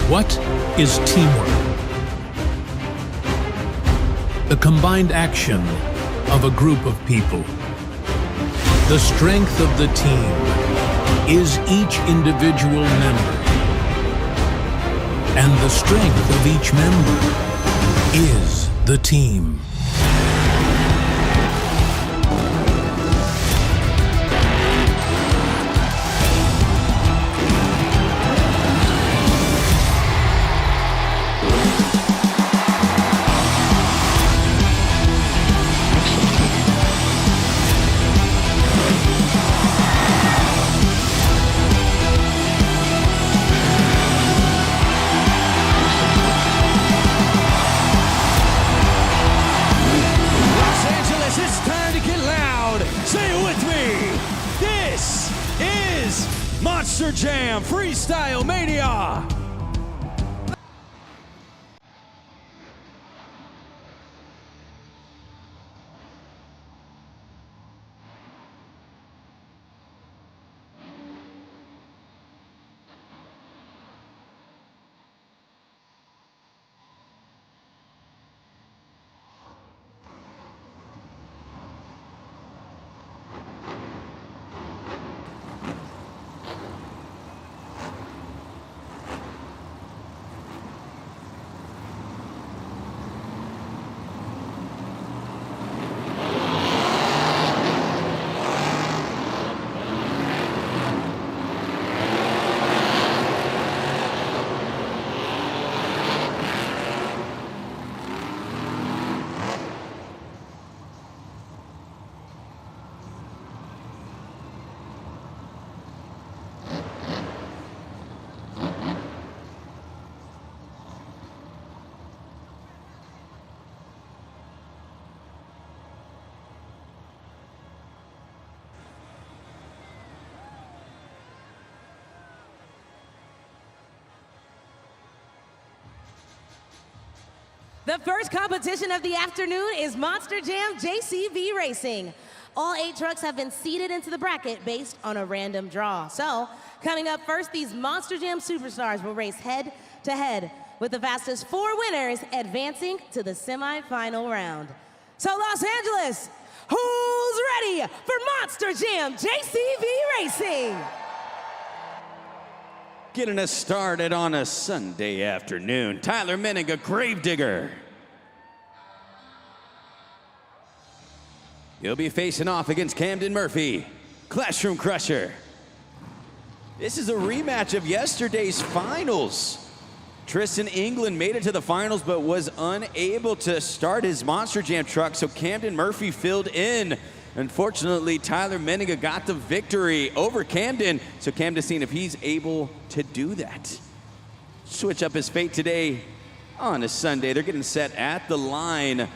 What is teamwork? The combined action of a group of people. The strength of the team is each individual member. And the strength of each member is the team. Monster Jam Freestyle Mania! The first competition of the afternoon is Monster Jam JCV Racing. All 8 trucks have been seeded into the bracket based on a random draw. So, coming up first, these Monster Jam superstars will race head-to-head with the fastest 4 winners advancing to the semifinal round. So, Los Angeles, who's ready for Monster Jam JCV Racing? Getting us started on a Sunday afternoon, Tyler Menninga, Gravedigger. He'll be facing off against Camden Murphy, Classroom Crusher. This is a rematch of yesterday's finals. Tristan England made it to the finals but was unable to start his Monster Jam truck, so Camden Murphy filled in. Unfortunately, Tyler Menninga got the victory over Camden, so Camden's seeing if he's able to do that. Switch up his fate today on a Sunday. They're getting set at the line.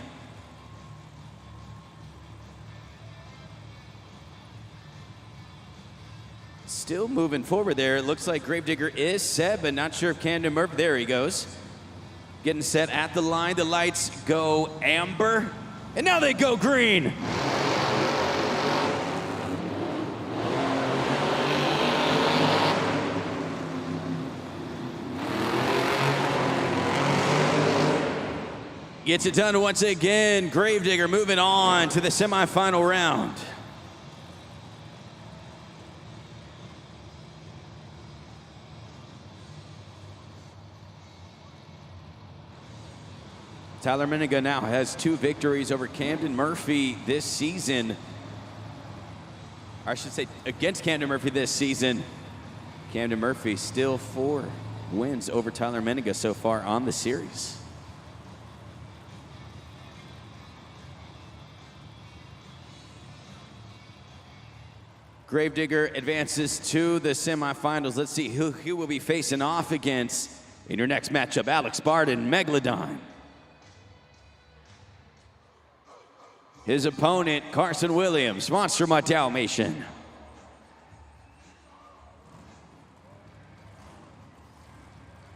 Still moving forward there. It looks like Gravedigger is set, but not sure if Camden Murphy, there he goes. Getting set at the line. The lights go amber, and now they go green. Gets it done once again. Gravedigger moving on to the semifinal round. Tyler Menninga now has 2 victories over Camden Murphy this season. Or I should say against Camden Murphy this season. Camden Murphy still 4 wins over Tyler Menninga so far on the series. Gravedigger advances to the semifinals. Let's see who he will be facing off against in your next matchup. Alex Barden, Megalodon. His opponent, Carson Williams, Monster My Dalmatian.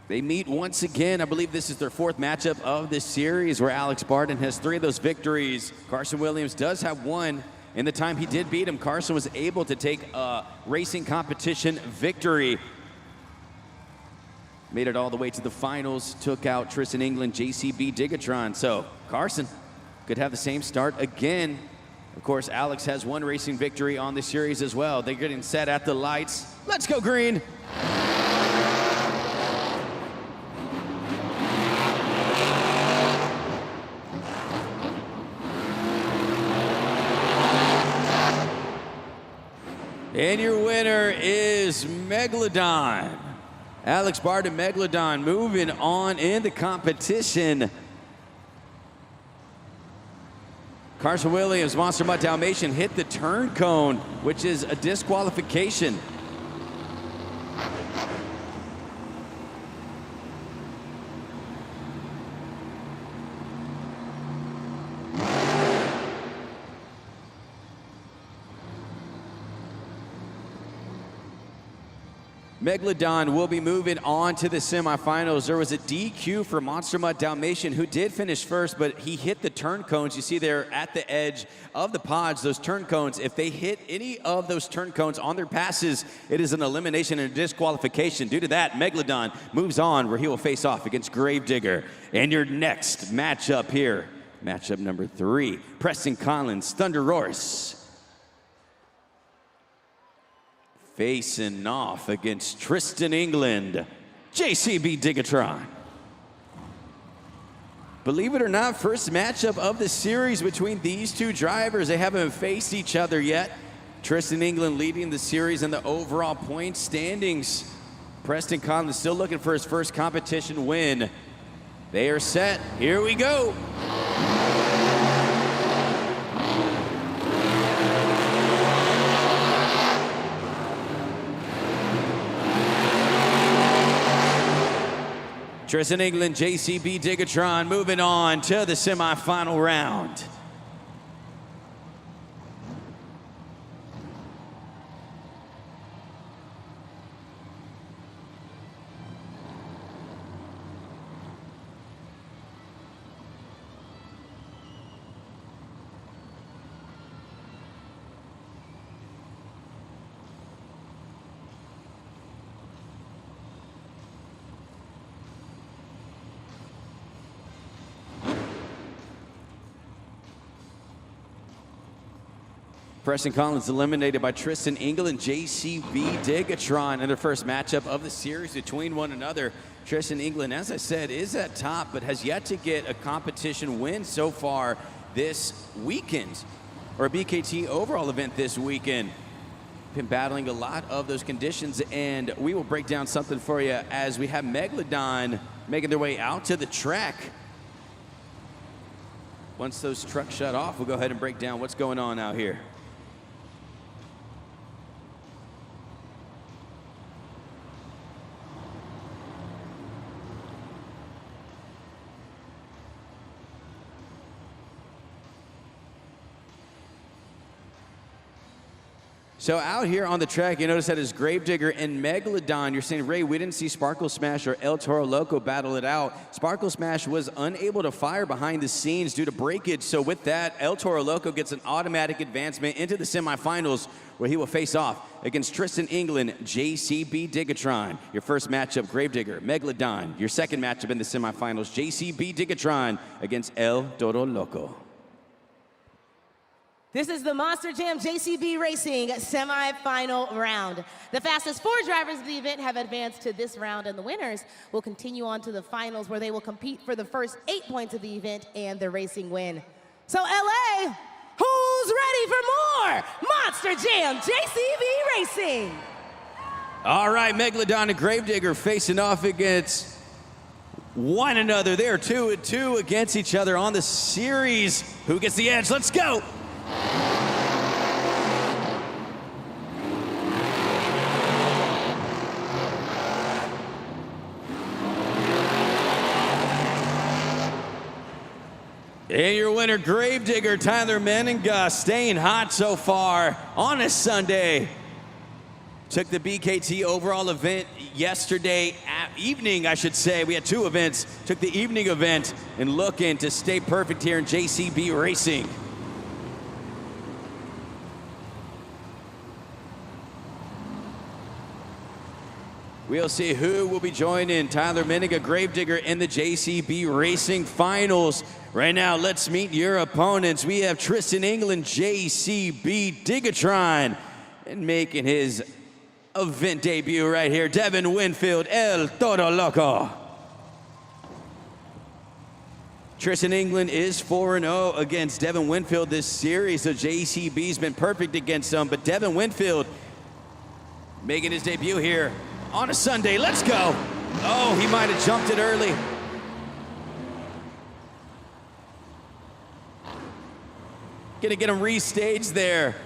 They meet once again. I believe this is their 4th matchup of this series, where Alex Barden has 3 of those victories. Carson Williams does have 1. In the time he did beat him, Carson was able to take a racing competition victory. made it all the way to the finals, took out Tristan England, JCB Digatron. So Carson could have the same start again. Of course, Alex has one racing victory on the series as well. They're getting set at the lights. Let's go green. And your winner is Megalodon. Alex Barton, Megalodon, moving on in the competition. Carson Williams, Monster Mutt Dalmatian, hit the turn cone, which is a disqualification. Megalodon will be moving on to the semifinals. There was a DQ for Monster Mutt Dalmatian, who did finish first, but he hit the turn cones. You see there at the edge of the pods, those turn cones. If they hit any of those turn cones on their passes, it is an elimination and a disqualification. Due to that, Megalodon moves on, where he will face off against Gravedigger. And your next matchup here, matchup number 3, Preston Collins, Thunder Roars, facing off against Tristan England, JCB Digatron. Believe it or not, first matchup of the series between these two drivers. They haven't faced each other yet. Tristan England leading the series in the overall point standings. Preston Collins still looking for his first competition win. They are set. Here we go. Tristan England, JCB Digatron moving on to the semifinal round. Preston Collins eliminated by Tristan England, JCB Digatron in their first matchup of the series between one another. Tristan England, as I said, is at top, but has yet to get a competition win so far this weekend, or a BKT overall event this weekend. Been battling a lot of those conditions, and we will break down something for you as we have Megalodon making their way out to the track. Once those trucks shut off, we'll go ahead and break down what's going on out here. So out here on the track, you notice that is Gravedigger and Megalodon. You're saying, Ray, we didn't see Sparkle Smash or El Toro Loco battle it out. Sparkle Smash was unable to fire behind the scenes due to breakage. So with that, El Toro Loco gets an automatic advancement into the semifinals, where he will face off against Tristan England, JCB Digatron. Your first matchup, Gravedigger, Megalodon. Your second matchup in the semifinals, JCB Digatron against El Toro Loco. This is the Monster Jam JCB Racing semifinal round. The fastest 4 drivers of the event have advanced to this round, and the winners will continue on to the finals, where they will compete for the first 8 points of the event and the racing win. So LA, who's ready for more Monster Jam JCB Racing? All right, Megalodon and Gravedigger facing off against one another. They are 2-2 against each other on the series. Who gets the edge? Let's go. And your winner, Gravedigger, Tyler Meninga, staying hot so far on a Sunday. Took the BKT overall event yesterday evening, I should say. We had 2 events. Took the evening event and looking to stay perfect here in JCB Racing. We'll see who will be joining Tyler Menninga, Gravedigger in the JCB Racing Finals. Right now, let's meet your opponents. We have Tristan England, JCB Digatron, and making his event debut right here, Devin Winfield, El Toro Loco. Tristan England is 4-0 against Devin Winfield this series, so JCB's been perfect against him, but Devin Winfield making his debut here on a Sunday. Let's go. Oh, he might have jumped it early. Gonna get him restaged there.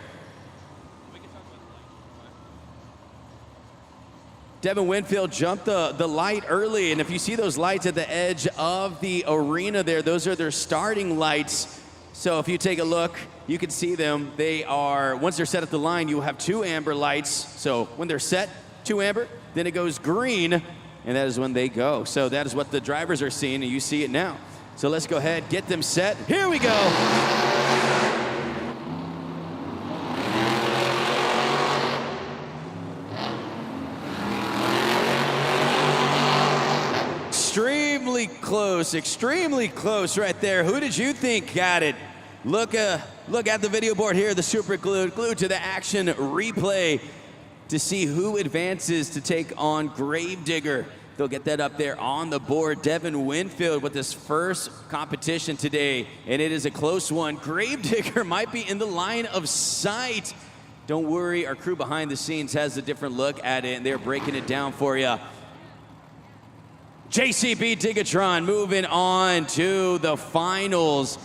Devin Winfield jumped the light early, and if you see those lights at the edge of the arena there, those are their starting lights. So if you take a look, you can see them. They are, once they're set at the line, you have 2 amber lights. So when they're set, 2 amber, then it goes green, and that is when they go. So that is what the drivers are seeing, and you see it now. So let's go ahead, get them set. Here we go. Extremely close right there. Who did you think got it? Look at the video board here, the super glued to the action replay to see who advances to take on Gravedigger. They'll get that up there on the board. Devin Winfield with his first competition today, and it is a close one. Gravedigger might be in the line of sight. Don't worry, our crew behind the scenes has a different look at it, and they're breaking it down for you. JCB Digatron moving on to the finals.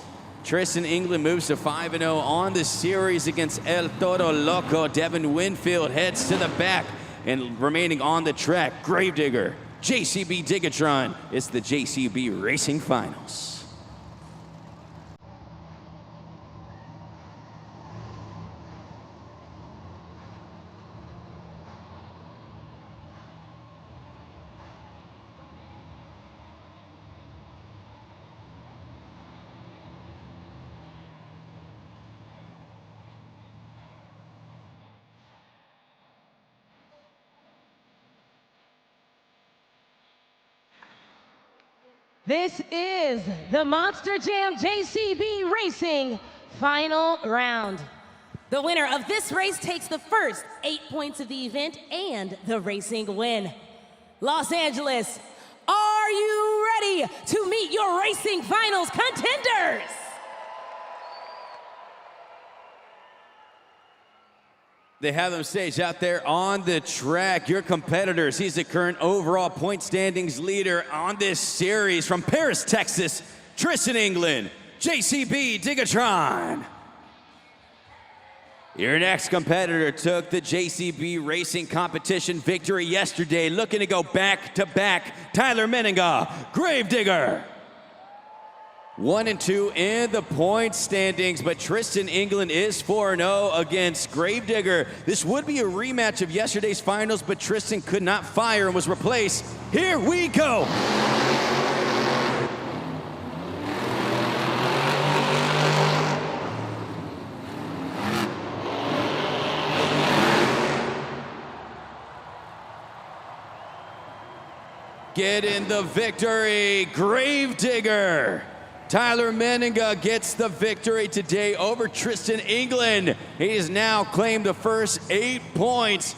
Tristan England moves to 5-0 on the series against El Toro Loco. Devin Winfield heads to the back, and remaining on the track, Gravedigger, JCB Digatron. It's the JCB Racing Finals. This is the Monster Jam JCB Racing final round. The winner of this race takes the first 8 points of the event and the racing win. Los Angeles, are you ready to meet your racing finals contenders? They have them staged out there on the track. Your competitors, he's the current overall point standings leader on this series from Paris, Texas, Tristan England, JCB Digatron. Your next competitor took the JCB Racing Competition victory yesterday, looking to go back-to-back, Tyler Menninga, Gravedigger. 1 and 2 in the point standings, but Tristan England is 4-0 against Gravedigger. This would be a rematch of yesterday's finals, but Tristan could not fire and was replaced. Here we go. Getting the victory, Gravedigger. Tyler Menninga gets the victory today over Tristan England. He has now claimed the first 8 points.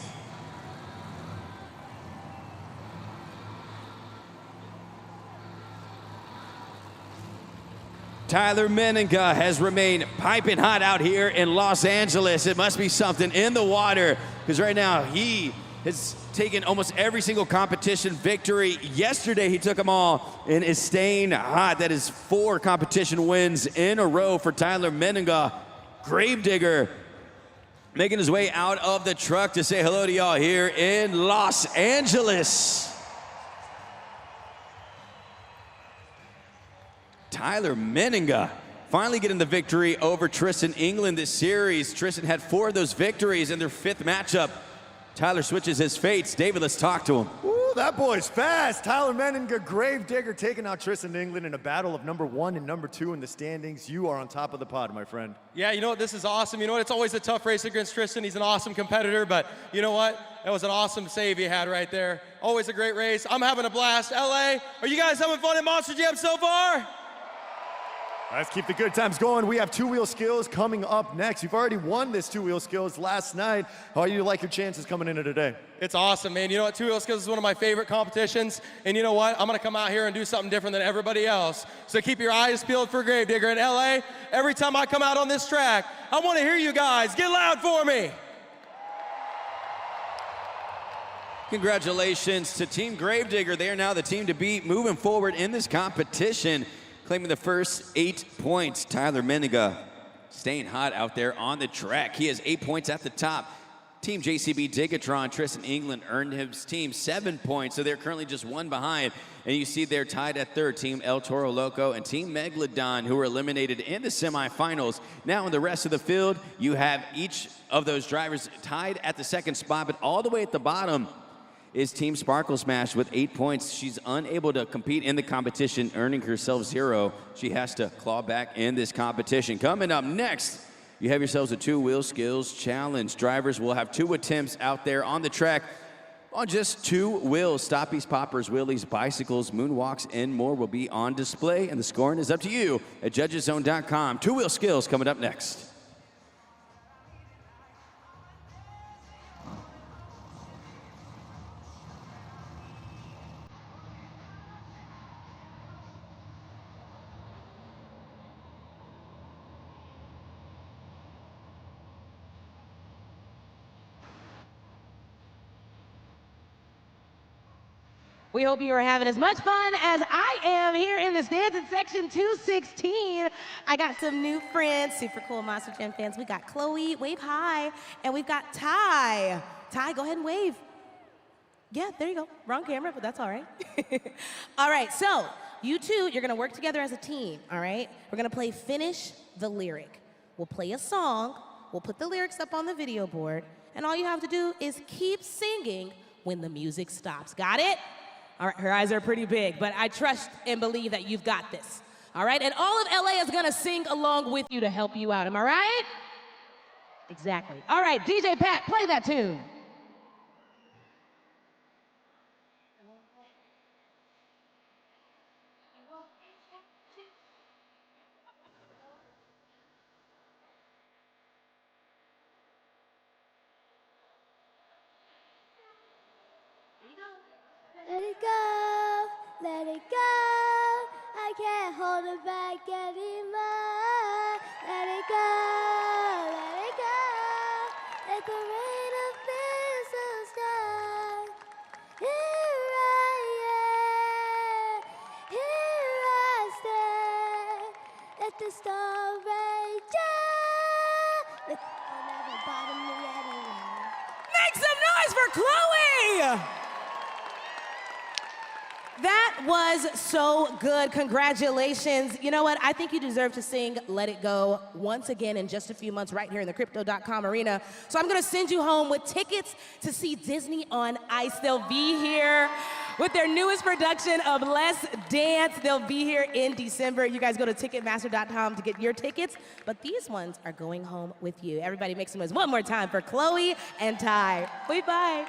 Tyler Menninga has remained piping hot out here in Los Angeles. It must be something in the water, because right now he has taken almost every single competition victory. Yesterday, he took them all and is staying hot. That is 4 competition wins in a row for Tyler Menninga. Gravedigger making his way out of the truck to say hello to y'all here in Los Angeles. Tyler Menninga finally getting the victory over Tristan England this series. Tristan had 4 of those victories in their 5th matchup. Tyler switches his fates. David, let's talk to him. Ooh, that boy's fast. Tyler Menninger, Gravedigger, taking out Tristan England in a battle of number 1 and number 2 in the standings. You are on top of the pod, my friend. Yeah, you know what? This is awesome. You know what? It's always a tough race against Tristan. He's an awesome competitor, but you know what? That was an awesome save you had right there. Always a great race. I'm having a blast. LA, are you guys having fun at Monster Jam so far? Let's keep the good times going. We have two-wheel skills coming up next. You've already won this two-wheel skills last night. How do you like your chances coming into today? It's awesome, man. You know what? Two-wheel skills is one of my favorite competitions. And you know what? I'm going to come out here and do something different than everybody else. So keep your eyes peeled for Gravedigger. In LA, every time I come out on this track, I want to hear you guys. Get loud for me. Congratulations to Team Gravedigger. They are now the team to beat moving forward in this competition, claiming the first 8 points. Tyler Menninger staying hot out there on the track. He has 8 points at the top. Team JCB Digatron, Tristan England earned his team 7 points, so they're currently just one behind. And you see they're tied at third, Team El Toro Loco and Team Megalodon, who were eliminated in the semifinals. Now in the rest of the field, you have each of those drivers tied at the second spot, but all the way at the bottom is Team Sparkle Smash with 8 points. She's unable to compete in the competition, earning herself 0. She has to claw back in this competition. Coming up next, you have yourselves a two-wheel skills challenge. Drivers will have 2 attempts out there on the track on just 2 wheels. Stoppies, poppers, wheelies, bicycles, moonwalks, and more will be on display, and the scoring is up to you at judgeszone.com. Two-wheel skills coming up next. We hope you are having as much fun as I am here in the stands in section 216. I got some new friends, super cool Monster Jam fans. We got Chloe, wave hi, and we've got Ty. Ty, go ahead and wave. Yeah, there you go. Wrong camera, but that's all right. All right, so you two, you're gonna work together as a team, all right? We're gonna play Finish the Lyric. We'll play a song, we'll put the lyrics up on the video board, and all you have to do is keep singing when the music stops. Got it? All right, her eyes are pretty big, but I trust and believe that you've got this. All right, and all of LA is gonna sing along with you to help you out. Am I right? Exactly. All right, DJ Pat, play that tune. Let it go, let it go. I can't hold it back anymore. Let it go, let it go. Let the rain of missiles down. Here I am, here I stand. Let the storm rage on. I'll never bottom me anymore. Make some noise for Chloe! That was so good. Congratulations. You know what? I think you deserve to sing Let It Go once again in just a few months right here in the Crypto.com arena. So I'm going to send you home with tickets to see Disney on Ice. They'll be here with their newest production of Let's Dance. They'll be here in December. You guys go to Ticketmaster.com to get your tickets, but these ones are going home with you. Everybody make some noise one more time for Chloe and Ty. Bye.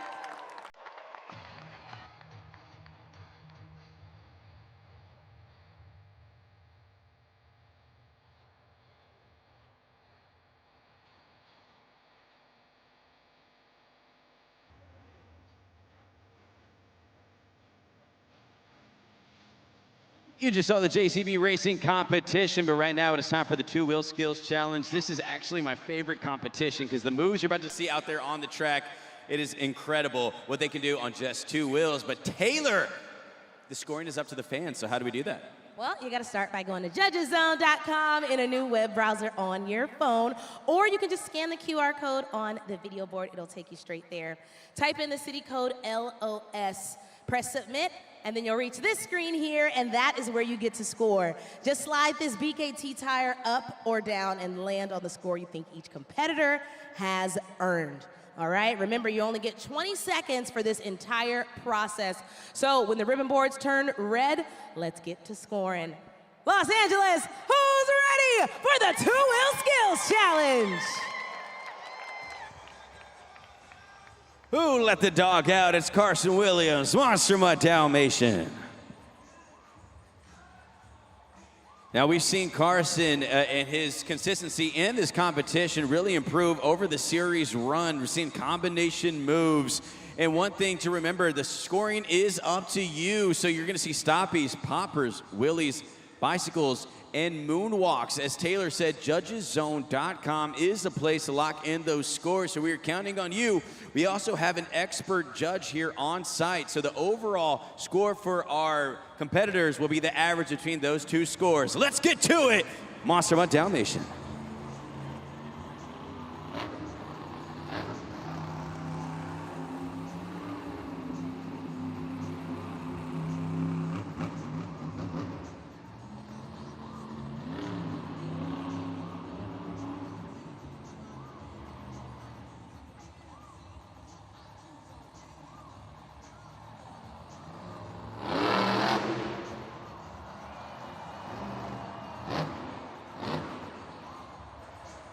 You just saw the JCB Racing competition, but right now it is time for the two-wheel skills challenge. This is actually my favorite competition because the moves you're about to see out there on the track, it is incredible what they can do on just 2 wheels. But Taylor, the scoring is up to the fans, so how do we do that? Well, you got to start by going to judgeszone.com in a new web browser on your phone, or you can just scan the QR code on the video board. It'll take you straight there. Type in the city code LOS, press submit, and then you'll reach this screen here, and that is where you get to score. Just slide this BKT tire up or down and land on the score you think each competitor has earned. All right, remember you only get 20 seconds for this entire process. So when the ribbon boards turn red, let's get to scoring. Los Angeles, who's ready for the two-wheel skills challenge? Who let the dog out? It's Carson Williams, Monster Mutt Dalmatian. Now, we've seen Carson and his consistency in this competition really improve over the series run. We've seen combination moves. And one thing to remember, the scoring is up to you. So you're going to see stoppies, poppers, wheelies, bicycles, and moonwalks. As Taylor said, judgeszone.com is the place to lock in those scores. So we are counting on you. We also have an expert judge here on site. So the overall score for our competitors will be the average between those two scores. Let's get to it. Monster Mutt Dalmatian.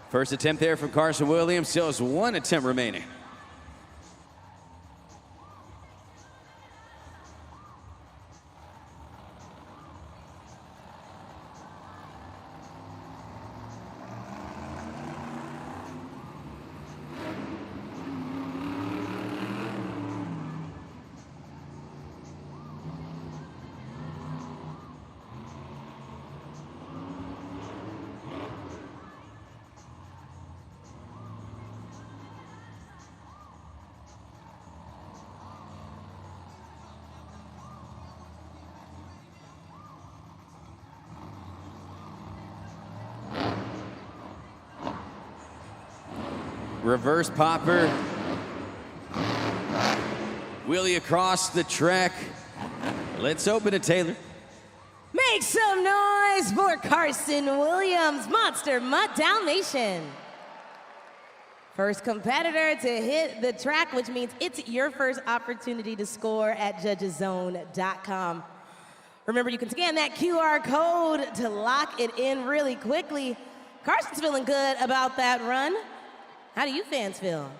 First attempt there from Carson Williams, still has one attempt remaining. Reverse popper. Wheelie across the track. Let's open it, Taylor. Make some noise for Carson Williams, Monster Mutt Dalmatian. First competitor to hit the track, which means it's your first opportunity to score at judgeszone.com. Remember, you can scan that QR code to lock it in really quickly. Carson's feeling good about that run. How do you fans feel?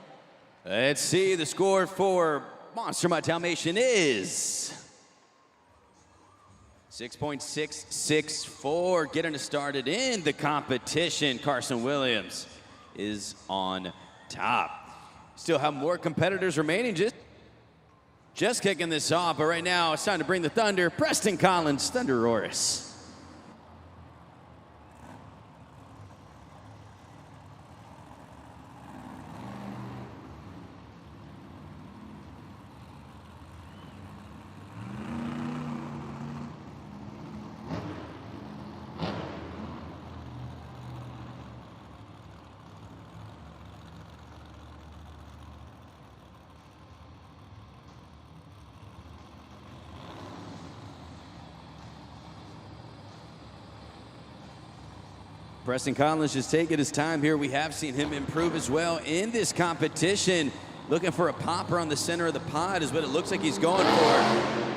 Let's see, the score for Monster Mutt Dalmatian is 6.664, getting us started in the competition. Carson Williams is on top. Still have more competitors remaining, just kicking this off, but right now it's time to bring the thunder. Preston Collins, Thunderoris. Preston Collins just taking his time here. We have seen him improve as well in this competition. Looking for a popper on the center of the pod is what it looks like he's going for.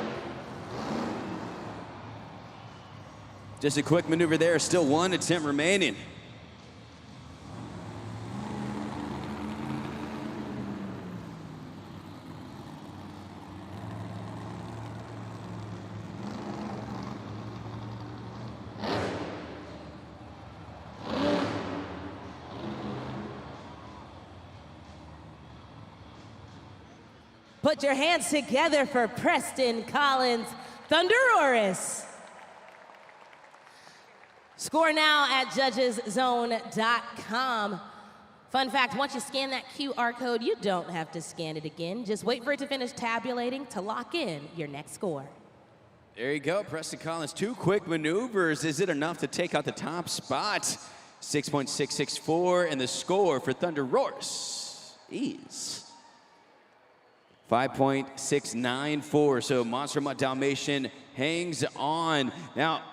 Just a quick maneuver there, still one attempt remaining. Put your hands together for Preston Collins, Thunderoris. Score now at judgeszone.com. Fun fact, once you scan that QR code, you don't have to scan it again. Just wait for it to finish tabulating to lock in your next score. There you go, Preston Collins. Two quick maneuvers. Is it enough to take out the top spot? 6.664, and the score for Thunderoris is 5.694. So Monster Mutt Dalmatian hangs on. Now,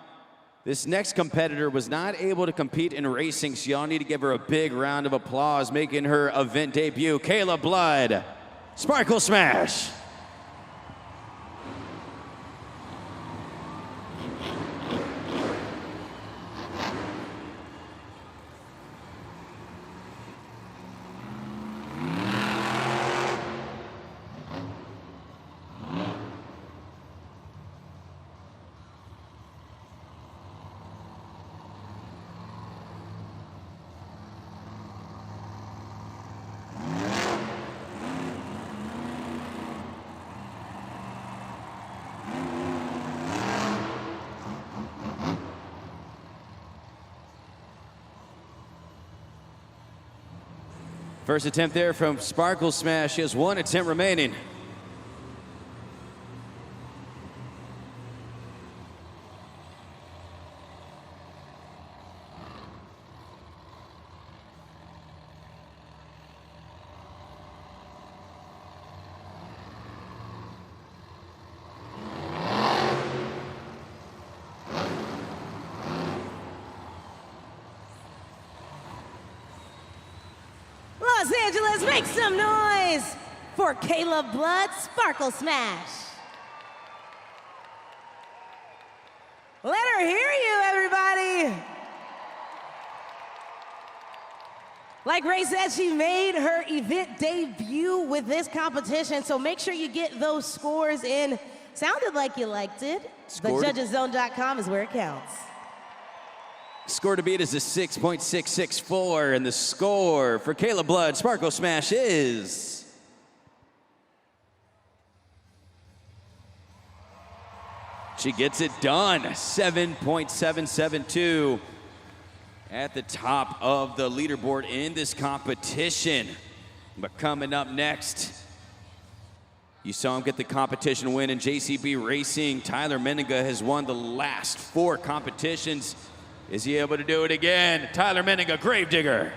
This next competitor was not able to compete in racing, so y'all need to give her a big round of applause, making her event debut, Kayla Blood, Sparkle Smash. First attempt there from Sparkle Smash. She has one attempt remaining. Los Angeles, make some noise for Kayla Blood, Sparkle Smash. Let her hear you, everybody. Like Ray said, she made her event debut with this competition, so make sure you get those scores in. Sounded like you liked it. Scored. But judgeszone.com is where it counts. Score to beat is a 6.664, and the score for Kayla Blood, Sparkle Smash is... She gets it done, 7.772 at the top of the leaderboard in this competition. But coming up next, you saw him get the competition win in JCB Racing. Tyler Menninga has won the last 4 competitions. Is he able to do it again? Tyler Menninga, Gravedigger.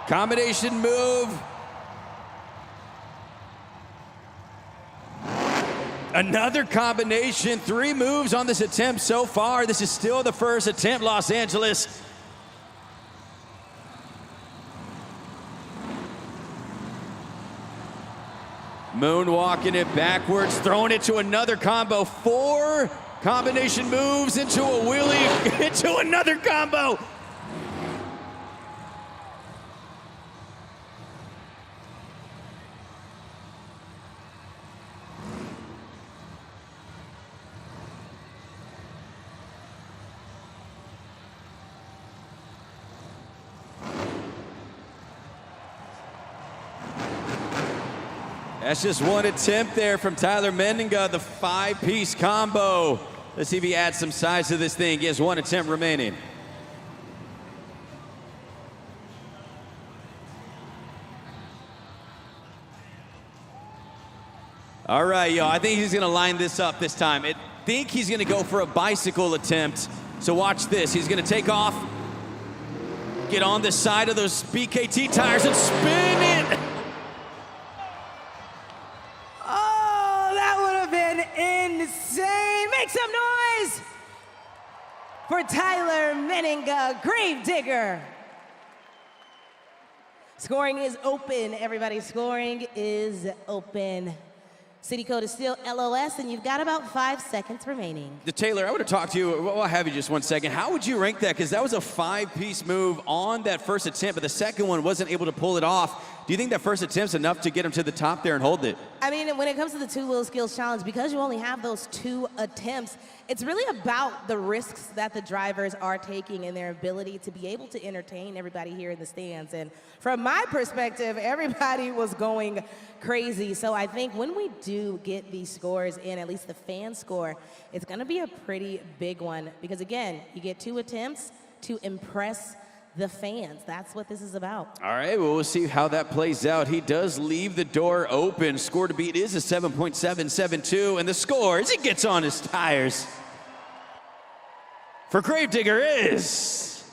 Combination move. Another combination. 3 moves on this attempt so far. This is still the first attempt, Los Angeles. Moonwalking it backwards, throwing it to another combo. 4 combination moves into a wheelie, into another combo. That's just one attempt there from Tyler Menninga, the 5-piece combo. Let's see if he adds some size to this thing. He has 1 attempt remaining. All right, yo, I think he's gonna line this up this time. I think he's gonna go for a bicycle attempt. So watch this. He's gonna take off, get on the side of those BKT tires and spin it. Insane. Make some noise for Tyler Menninga, Gravedigger. Scoring is open, everybody. Scoring is open. City code is still LOS, and you've got about 5 seconds remaining. Taylor, I want to talk to you. Well, I'll have you just 1 second. How would you rank that? Because that was a 5-piece move on that first attempt, but the second one wasn't able to pull it off. Do you think that first attempt's enough to get him to the top there and hold it? I mean, when it comes to the two-wheel skills challenge, because you only have those 2 attempts, it's really about the risks that the drivers are taking and their ability to be able to entertain everybody here in the stands. And from my perspective, everybody was going crazy. So I think when we do get these scores in, at least the fan score, it's going to be a pretty big one. Because again, you get 2 attempts to impress the fans. That's what this is about. All right, well, we'll see how that plays out. He does leave the door open. Score to beat is a 7.772, and the score, as he gets on his tires, for Gravedigger is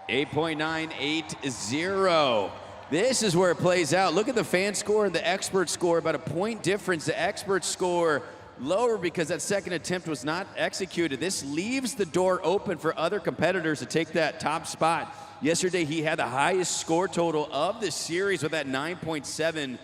8.980. This is where it plays out. Look at the fan score and the expert score, about a point difference. The expert score lower because that second attempt was not executed. This leaves the door open for other competitors to take that top spot. Yesterday, he had the highest score total of the series with that 9.7.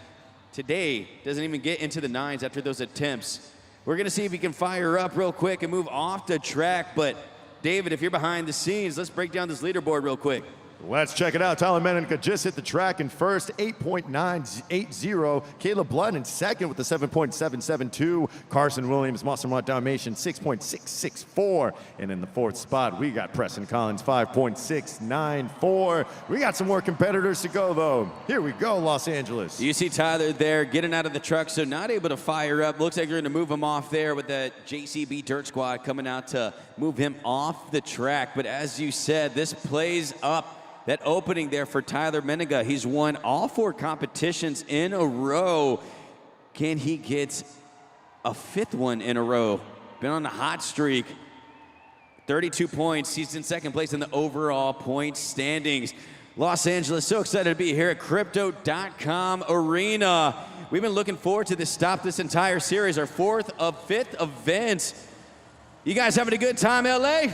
Today, doesn't even get into the 9s after those attempts. We're gonna see if he can fire up real quick and move off the track, but David, if you're behind the scenes, let's break down this leaderboard real quick. Let's check it out. Tyler Meninka just hit the track in first, 8.980. Caleb Blood in second with the 7.772. Carson Williams, Monstermont Dalmatian, 6.664. And in the fourth spot, we got Preston Collins, 5.694. We got some more competitors to go, though. Here we go, Los Angeles. You see Tyler there getting out of the truck, so not able to fire up. Looks like you're going to move him off there with the JCB Dirt Squad coming out to move him off the track. But as you said, this plays up that opening there for Tyler Meninka. He's won all 4 competitions in a row. Can he get a 5th one in a row? Been on a hot streak. 32 points. He's in second place in the overall point standings. Los Angeles, so excited to be here at Crypto.com Arena. We've been looking forward to this stop this entire series, our 4th of 5th event. You guys having a good time, LA?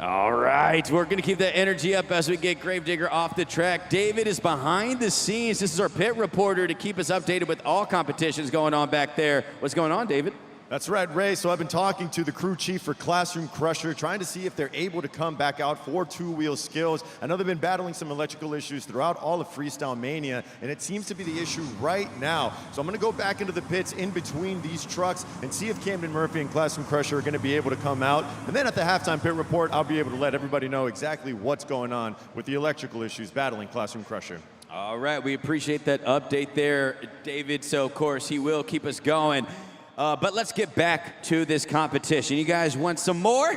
All right, we're going to keep that energy up as we get Gravedigger off the track. David is behind the scenes. This is our pit reporter to keep us updated with all competitions going on back there. What's going on, David? That's right, Ray. So I've been talking to the crew chief for Classroom Crusher, trying to see if they're able to come back out for two-wheel skills. I know they've been battling some electrical issues throughout all of Freestyle Mania, and it seems to be the issue right now. So I'm going to go back into the pits in between these trucks and see if Camden Murphy and Classroom Crusher are going to be able to come out. And then at the halftime pit report, I'll be able to let everybody know exactly what's going on with the electrical issues battling Classroom Crusher. All right, we appreciate that update there, David. So, of course, he will keep us going. But let's get back to this competition. You guys want some more?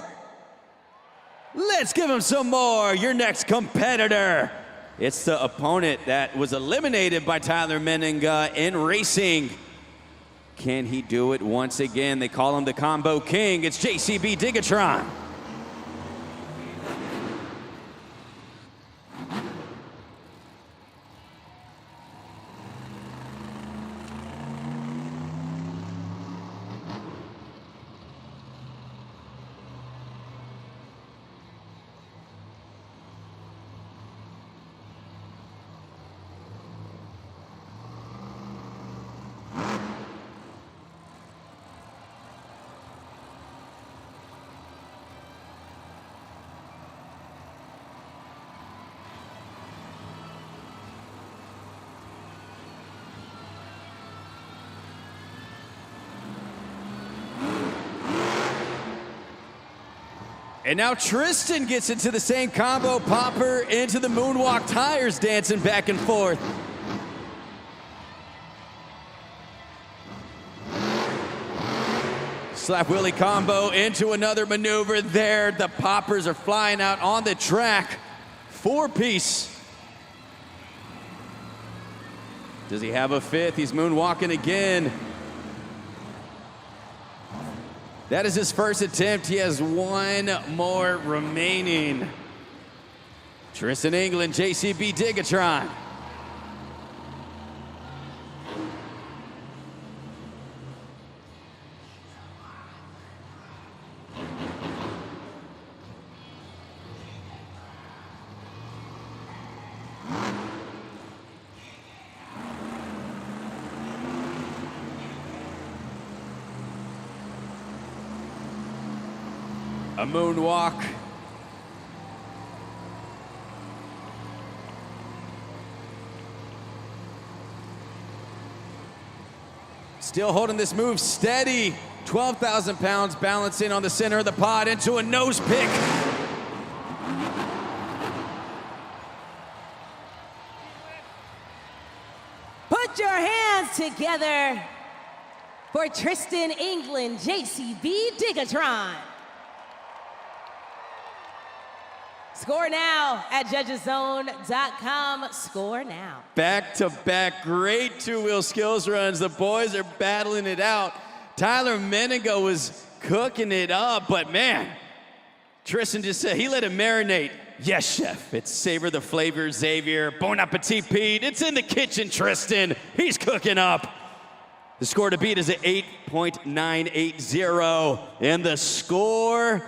Let's give him some more. Your next competitor. It's the opponent that was eliminated by Tyler Meninka in racing. Can he do it once again? They call him the Combo King. It's JCB Digatron. And now Tristan gets into the same combo popper into the moonwalk tires, dancing back and forth. Slap wheelie combo into another maneuver there. The poppers are flying out on the track. 4-piece. Does he have a 5th? He's moonwalking again. That is his first attempt. He has 1 more remaining. Tristan England, JCB Digatron. A moonwalk. Still holding this move steady. 12,000 pounds balancing on the center of the pod into a nose pick. Put your hands together for Tristan England, JCB Digatron. Score now at judgeszone.com. Score now. Back-to-back great two-wheel skills runs. The boys are battling it out. Tyler Menigo was cooking it up, but man, Tristan just said he let it marinate. Yes, chef. It's savor the flavor, Xavier. Bon appetit, Pete. It's in the kitchen, Tristan. He's cooking up. The score to beat is at 8.980. And the score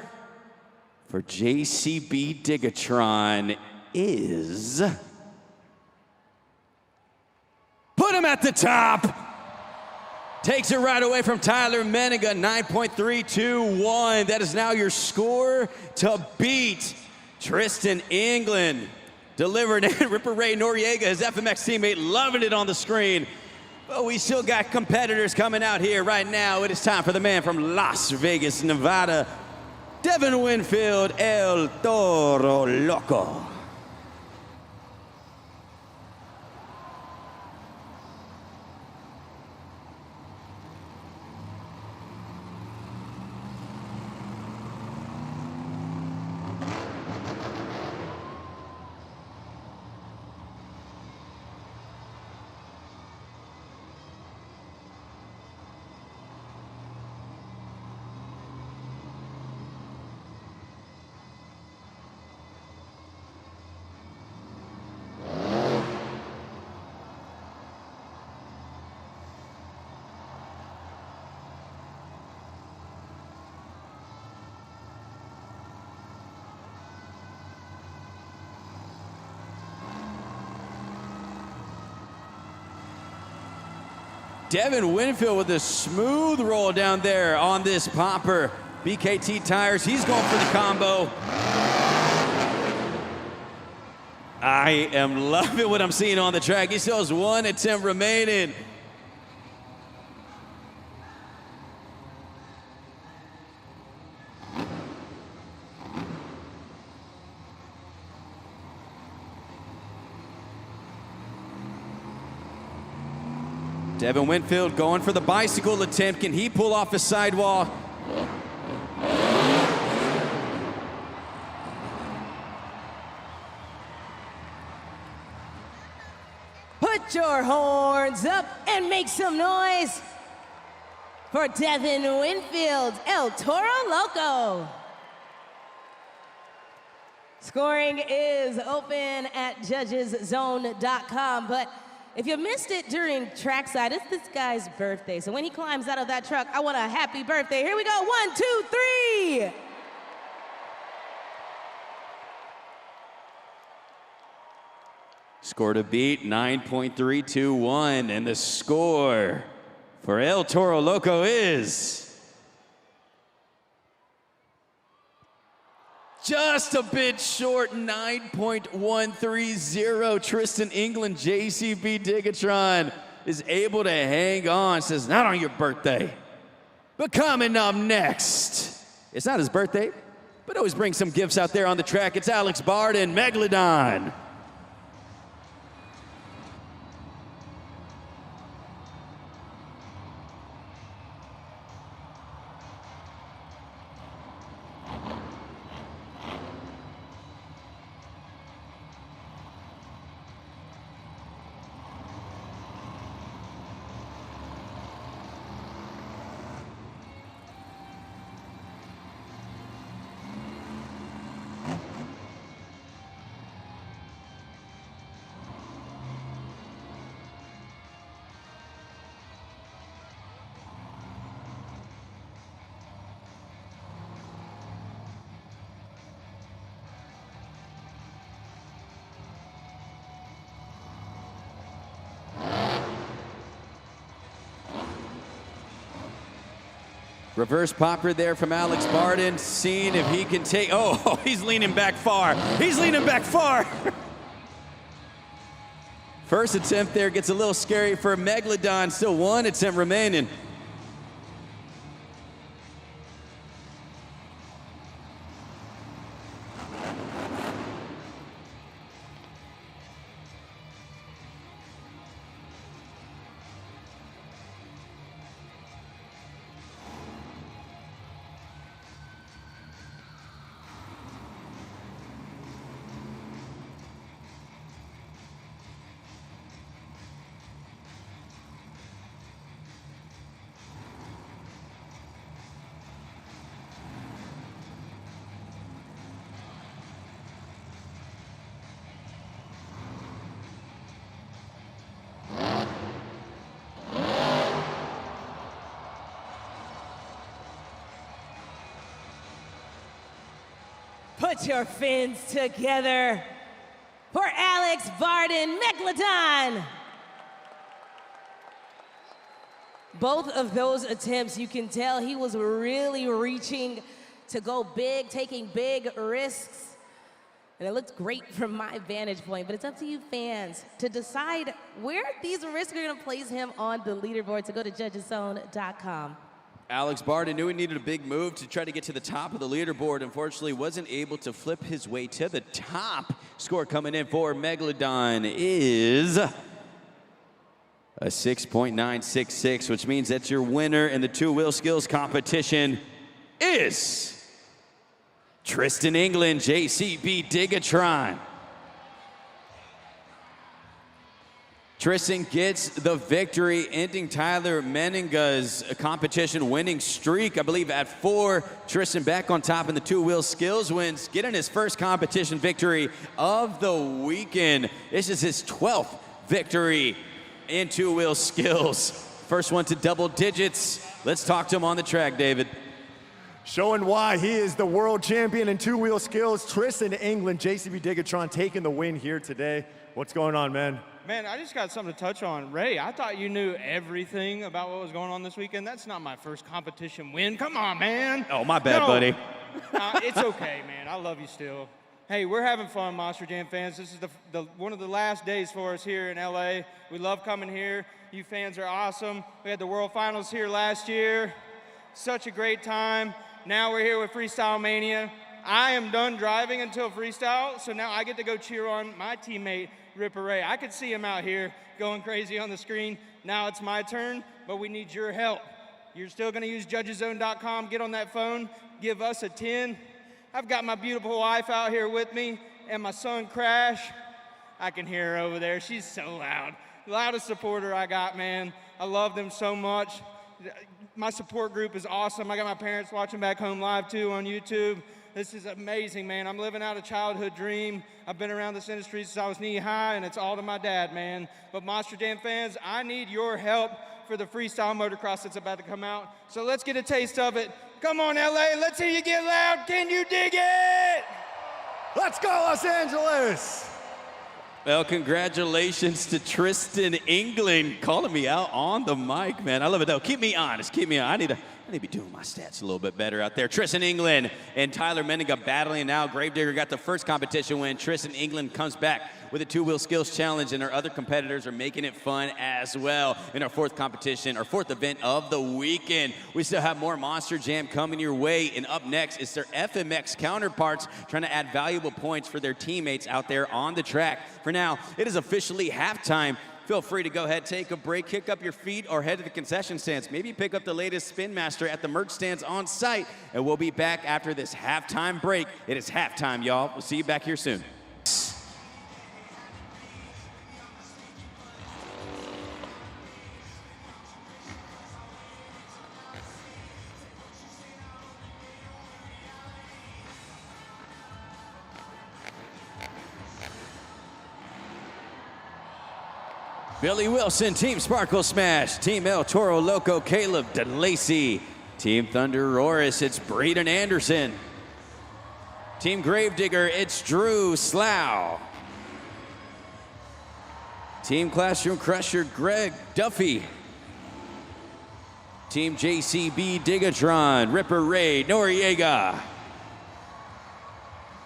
for JCB Digatron is... Put him at the top. Takes it right away from Tyler Meniga, 9.321. That is now your score to beat. Tristan England delivered in. Ripper Ray Noriega, his FMX teammate, loving it on the screen. But we still got competitors coming out here right now. It is time for the man from Las Vegas, Nevada, Devin Winfield, El Toro Loco. Devin Winfield with a smooth roll down there on this popper. BKT tires, he's going for the combo. I am loving what I'm seeing on the track. He still has one attempt remaining. Devin Winfield going for the bicycle attempt. Can he pull off his sidewall? Put your horns up and make some noise for Devin Winfield, El Toro Loco. Scoring is open at judgeszone.com, but if you missed it during trackside, it's this guy's birthday. So when he climbs out of that truck, I want a happy birthday. Here we go, 1, 2, 3. Score to beat, 9.321. And the score for El Toro Loco is... just a bit short, 9.130. Tristan England, JCB Digatron is able to hang on. Says, not on your birthday. But coming up next, it's not his birthday, but always bring some gifts out there on the track. It's Alex Barden, Megalodon. Reverse popper there from Alex Barden, seeing if he can take, oh, he's leaning back far. He's leaning back far. First attempt there gets a little scary for Megalodon, still one attempt remaining. Put your fins together for Alex Barden, Megalodon. Both of those attempts, you can tell he was really reaching to go big, taking big risks. And it looked great from my vantage point, but it's up to you fans to decide where these risks are gonna place him on the leaderboard. So go to judgeszone.com. Alex Barden knew he needed a big move to try to get to the top of the leaderboard. Unfortunately, wasn't able to flip his way to the top. Score coming in for Megalodon is a 6.966, which means that your winner in the two-wheel skills competition is Tristan England, JCB Digatron. Tristan gets the victory, ending Tyler Meninga's competition winning streak, I believe, at 4. Tristan back on top in the two-wheel skills wins, getting his first competition victory of the weekend. This is his 12th victory in two-wheel skills. First one to double digits. Let's talk to him on the track, David. Showing why he is the world champion in two-wheel skills, Tristan England, JCB Digatron taking the win here today. What's going on, man? Man, I just got something to touch on. Ray, I thought you knew everything about what was going on this weekend. That's not my first competition win. Come on, man. Oh, my bad, buddy. It's okay, man. I love you still. Hey, we're having fun, Monster Jam fans. This is one of the last days for us here in LA. We love coming here. You fans are awesome. We had the World Finals here last year. Such a great time. Now we're here with Freestyle Mania. I am done driving until Freestyle, so now I get to go cheer on my teammate, Ripper Ray. I could see him out here going crazy on the screen. Now it's my turn, but we need your help. You're still gonna use judgeszone.com, get on that phone, give us a 10. I've got my beautiful wife out here with me and my son Crash. I can hear her over there, she's so loud. Loudest supporter I got, man. I love them so much. My support group is awesome. I got my parents watching back home live too on YouTube. This is amazing, man. I'm living out a childhood dream. I've been around this industry since I was knee high, and it's all to my dad, man. But Monster Jam fans, I need your help for the freestyle motocross that's about to come out. So let's get a taste of it. Come on, LA, let's hear you get loud. Can you dig it? Let's go, Los Angeles! Well, congratulations to Tristan England calling me out on the mic, man. I love it, though. Keep me honest. Keep me on. I need to be doing my stats a little bit better out there. Tristan England and Tyler Meninga battling now. Gravedigger got the first competition win. Tristan England comes back with a two-wheel skills challenge, and our other competitors are making it fun as well in our fourth competition, our fourth event of the weekend. We still have more Monster Jam coming your way, and up next is their FMX counterparts trying to add valuable points for their teammates out there on the track. For now, it is officially halftime. Feel free to go ahead, take a break, kick up your feet, or head to the concession stands. Maybe pick up the latest Spin Master at the merch stands on site, and we'll be back after this halftime break. It is halftime, y'all. We'll see you back here soon. Billy Wilson, Team Sparkle Smash, Team El Toro Loco, Caleb DeLacy, Team Thunder Roris, it's Braden Anderson. Team Gravedigger, it's Drew Slough. Team Classroom Crusher, Greg Duffy. Team JCB Digatron, Ripper Ray Noriega.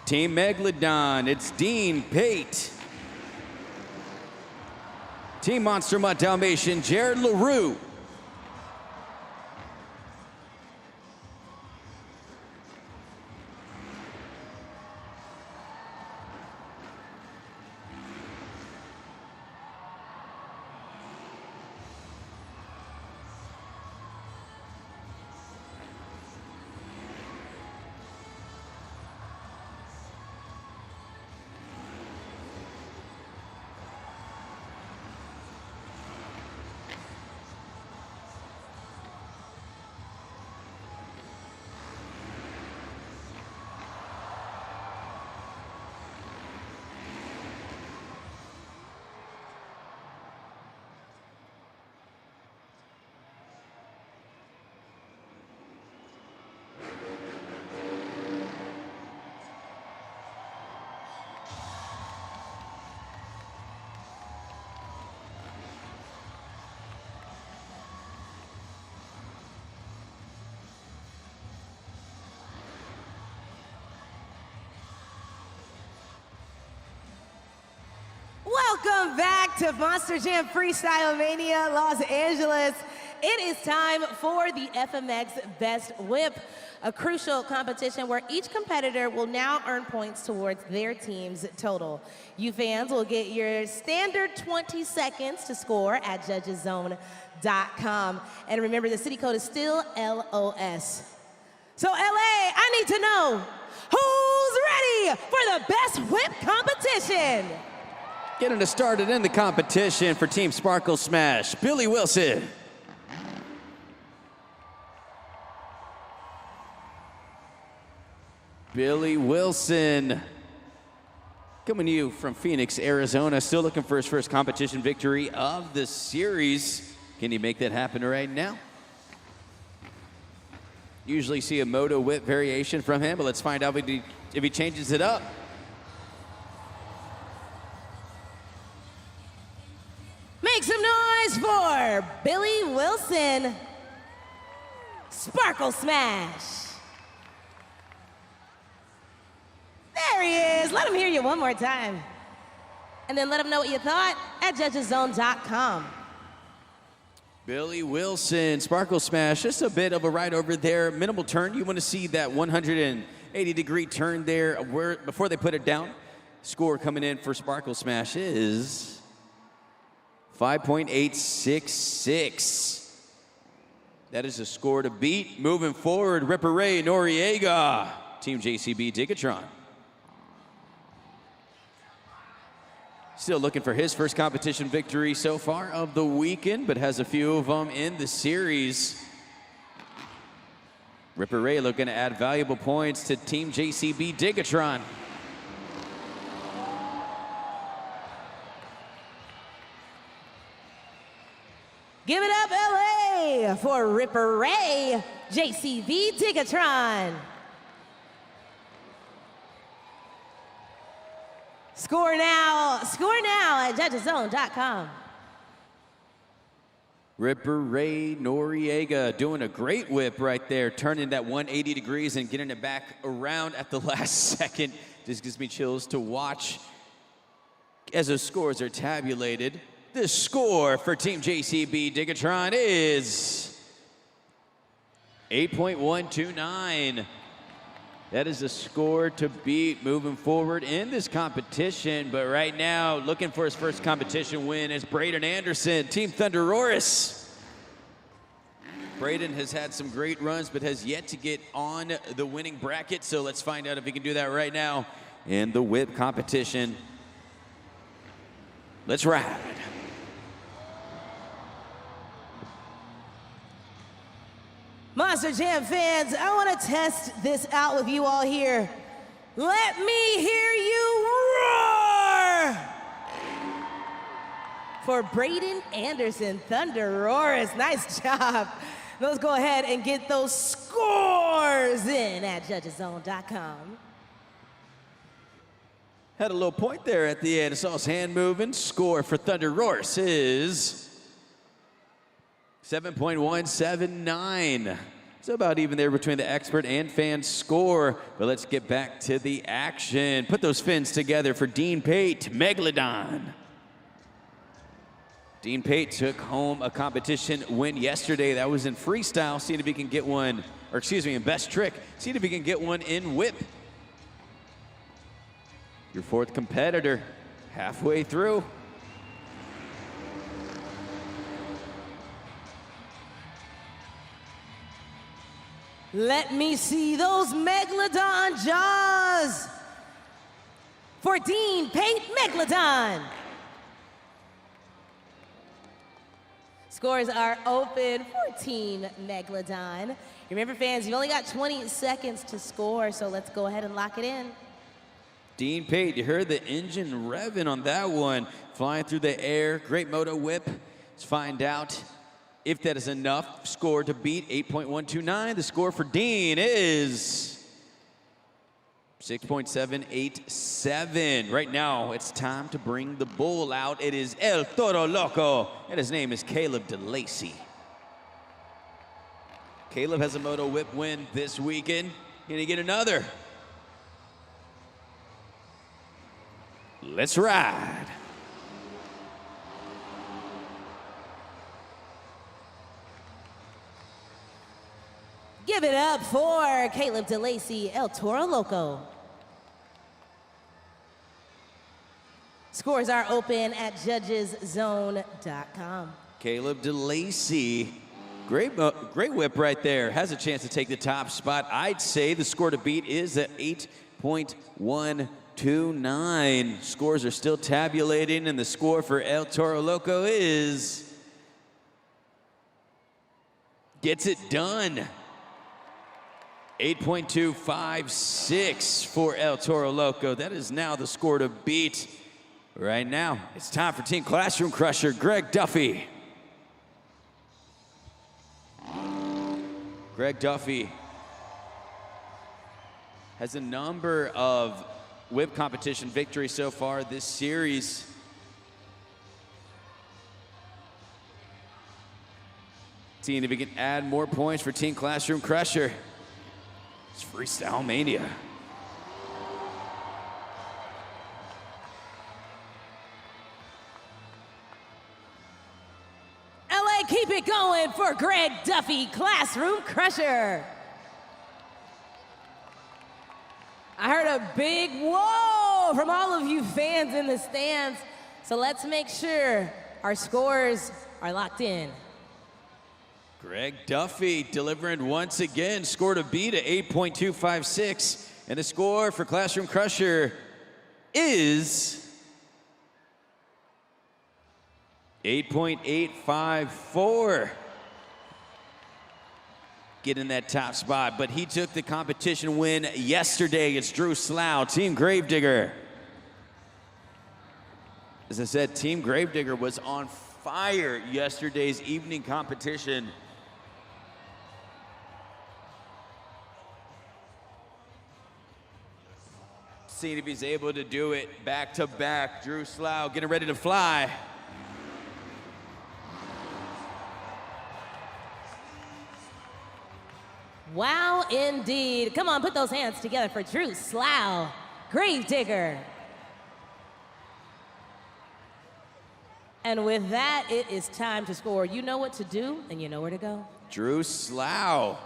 Team Megalodon, it's Dean Pate. Team Monster Mutt Dalmatian, Jared LaRue. Welcome back to Monster Jam Freestyle Mania Los Angeles. It is time for the FMX Best Whip, a crucial competition where each competitor will now earn points towards their team's total. You fans will get your standard 20 seconds to score at judgeszone.com. And remember, the city code is still LOS. So LA, I need to know, who's ready for the Best Whip competition? Getting us started in the competition for Team Sparkle Smash, Billy Wilson. Billy Wilson, coming to you from Phoenix, Arizona, still looking for his first competition victory of the series. Can he make that happen right now? Usually see a Moto Whip variation from him, but let's find out if he changes it up. Make some noise for Billy Wilson. Sparkle Smash. There he is. Let him hear you one more time. And then let him know what you thought at judgeszone.com. Billy Wilson, Sparkle Smash, just a bit of a ride over there. Minimal turn. You want to see that 180-degree turn there before they put it down. Score coming in for Sparkle Smash is 5.866. That is a score to beat. Moving forward, Ripper Ray Noriega, Team JCB Digatron. Still looking for his first competition victory so far of the weekend, but has a few of them in the series. Ripper Ray looking to add valuable points to Team JCB Digatron. Give it up, LA, for Ripper Ray, JCB Digatron. Score now at judgeszone.com. Ripper Ray Noriega doing a great whip right there, turning that 180 degrees and getting it back around at the last second. Just gives me chills to watch as the scores are tabulated. The score for Team JCB Digatron is 8.129. That is a score to beat moving forward in this competition. But right now, looking for his first competition win is Braden Anderson, Team Thunderoris. Braden has had some great runs, but has yet to get on the winning bracket. So let's find out if he can do that right now in the whip competition. Let's ride. Monster Jam fans, I want to test this out with you all here. Let me hear you roar! For Braden Anderson, Thunderoris, nice job. Let's go ahead and get those scores in at judgeszone.com. Had a little point there at the end. I saw his hand moving. Score for Thunderoris is 7.179. So about even there between the expert and fan score. But let's get back to the action. Put those fins together for Dean Pate, Megalodon. Dean Pate took home a competition win yesterday. That was in freestyle. Seeing if he can get one, or excuse me, in best trick. Seeing if he can get one in whip. Your fourth competitor, halfway through. Let me see those Megalodon jaws for Dean Pate, Megalodon. Scores are open for Team Megalodon. Remember, fans, you've only got 20 seconds to score, so let's go ahead and lock it in. Dean Pate, you heard the engine revving on that one. Flying through the air, great moto whip. Let's find out if that is enough score to beat 8.129. The score for Dean is 6.787. Right now, it's time to bring the bull out. It is El Toro Loco, and his name is Caleb DeLacy. Caleb has a moto whip win this weekend. Can he get another? Let's ride. Give it up for Caleb DeLacy, El Toro Loco. Scores are open at judgeszone.com. Caleb DeLacy, great whip right there. Has a chance to take the top spot. I'd say the score to beat is at 8.129. Scores are still tabulating, and the score for El Toro Loco is... gets it done. 8.256 for El Toro Loco. That is now the score to beat. Right now, it's time for Team Classroom Crusher, Greg Duffy. Greg Duffy has a number of whip competition victories so far this series. Seeing if he can add more points for Team Classroom Crusher. It's Freestyle Mania. LA, keep it going for Greg Duffy, Classroom Crusher. I heard a big whoa from all of you fans in the stands. So let's make sure our scores are locked in. Greg Duffy delivering once again, score to beat at 8.256. And the score for Classroom Crusher is 8.854. Getting that top spot, but he took the competition win yesterday. It's Drew Slough, Team Gravedigger. As I said, Team Gravedigger was on fire yesterday's evening competition. Seeing if he's able to do it back to back. Drew Slough getting ready to fly. Wow, indeed. Come on, put those hands together for Drew Slough, Gravedigger. And with that, it is time to score. You know what to do, and you know where to go. Drew Slough.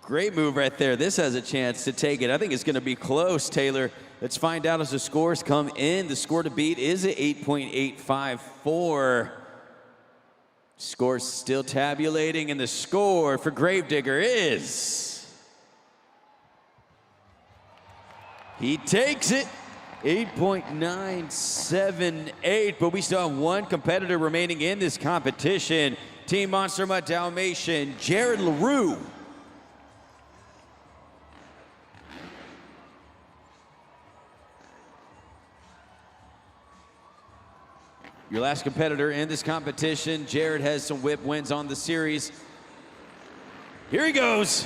Great move right there. This has a chance to take it. I think it's going to be close, Taylor. Let's find out as the scores come in. The score to beat is at 8.854. Score's still tabulating, and the score for Gravedigger is... he takes it. 8.978, but we still have one competitor remaining in this competition. Team Monster Mutt Dalmatian, Jared LaRue. Your last competitor in this competition. Jared has some whip wins on the series. Here he goes.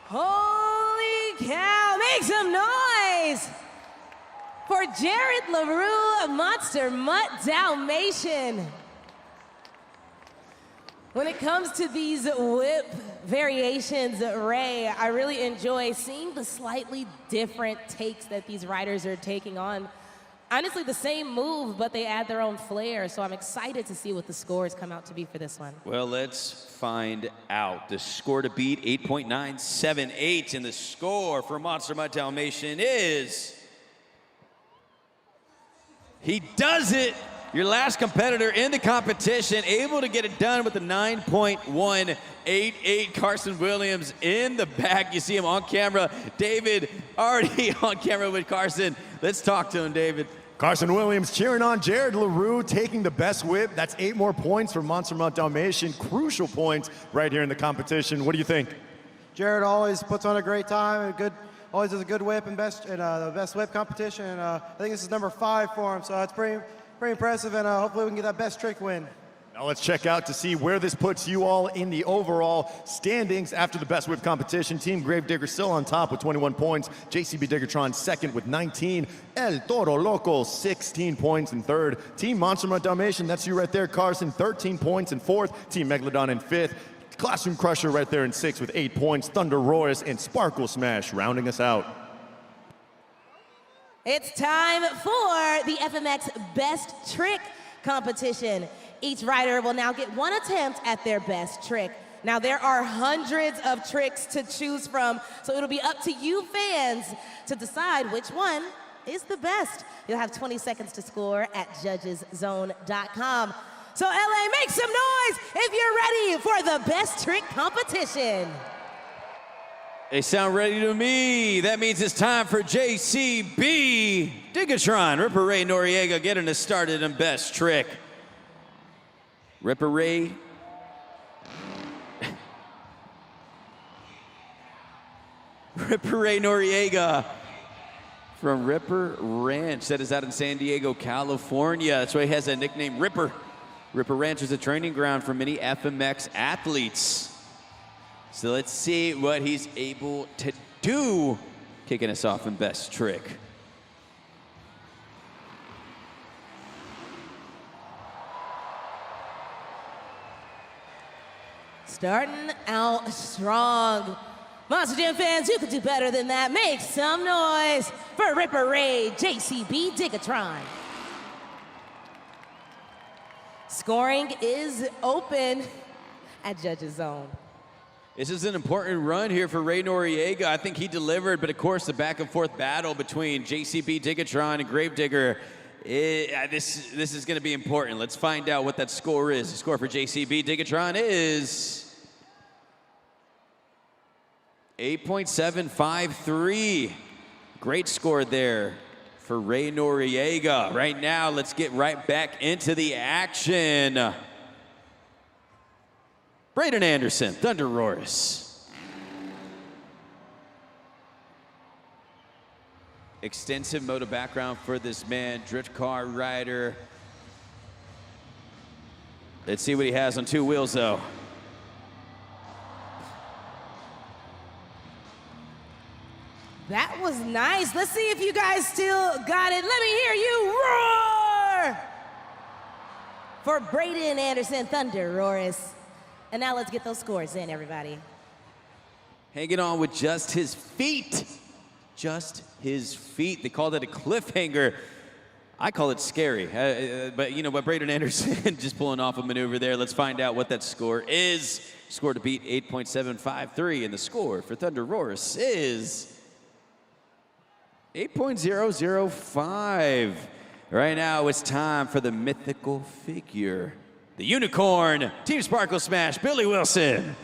Holy cow, make some noise for Jared LaRue, Monster Mutt Dalmatian. When it comes to these whip variations, Ray, I really enjoy seeing the slightly different takes that these riders are taking on. Honestly, the same move, but they add their own flair, so I'm excited to see what the scores come out to be for this one. Well, let's find out. The score to beat, 8.978, and the score for Monster Mutt Dalmatian is... He does it! Your last competitor in the competition, able to get it done with a 9.188. Carson Williams in the back. You see him on camera. David already on camera with Carson. Let's talk to him, David. Carson Williams cheering on Jared LaRue, taking the best whip. That's 8 more points for Monster Mutt Dalmatian. Crucial points right here in the competition. What do you think? Jared always puts on a great time, always does a good whip and the best whip competition. And, I think this is number 5 for him, so it's pretty impressive, and hopefully we can get that best trick win. Now let's check out to see where this puts you all in the overall standings after the best whip competition. Team Gravedigger still on top with 21 points. JCB Diggertron second with 19. El Toro Loco 16 points in third. Team Monster Mutt Dalmatian, that's you right there, Carson, 13 points in fourth. Team Megalodon in fifth. Classroom Crusher right there in sixth with 8 points. Thunder Royce and Sparkle Smash rounding us out. It's time for the FMX Best Trick competition. Each rider will now get 1 attempt at their best trick. Now, there are hundreds of tricks to choose from, so it'll be up to you fans to decide which one is the best. You'll have 20 seconds to score at judgeszone.com. So, LA, make some noise if you're ready for the best trick competition. They sound ready to me. That means it's time for JCB Diggertron. Ripper Ray Noriega getting us started in best trick. Ripper Ray. Ripper Ray Noriega from Ripper Ranch. That is out in San Diego, California. That's why he has that nickname, Ripper. Ripper Ranch is a training ground for many FMX athletes. So let's see what he's able to do. Kicking us off in best trick. Starting out strong. Monster Jam fans, you could do better than that. Make some noise for Ripper Ray, JCB Diggertron. Scoring is open at Judges Zone. This is an important run here for Ray Noriega. I think he delivered, but of course the back and forth battle between JCB Diggertron and Gravedigger, this is going to be important. Let's find out what that score is. The score for JCB Diggertron is 8.753. Great score there for Ray Noriega. Right now, let's get right back into the action. Braden Anderson, Thunder Roars. Extensive moto background for this man, drift car rider. Let's see what he has on 2 wheels, though. That was nice. Let's see if you guys still got it. Let me hear you roar for Braden Anderson, Thunder Roars. And now let's get those scores in, everybody. Hanging on with just his feet. Just his feet. They called it a cliffhanger. I call it scary. But you know what, Braden Anderson just pulling off a maneuver there. Let's find out what that score is. Score to beat 8.753, and the score for Thunder Roars is 8.005. Right now, it's time for the mythical figure. The unicorn, Team Sparkle Smash, Billy Wilson.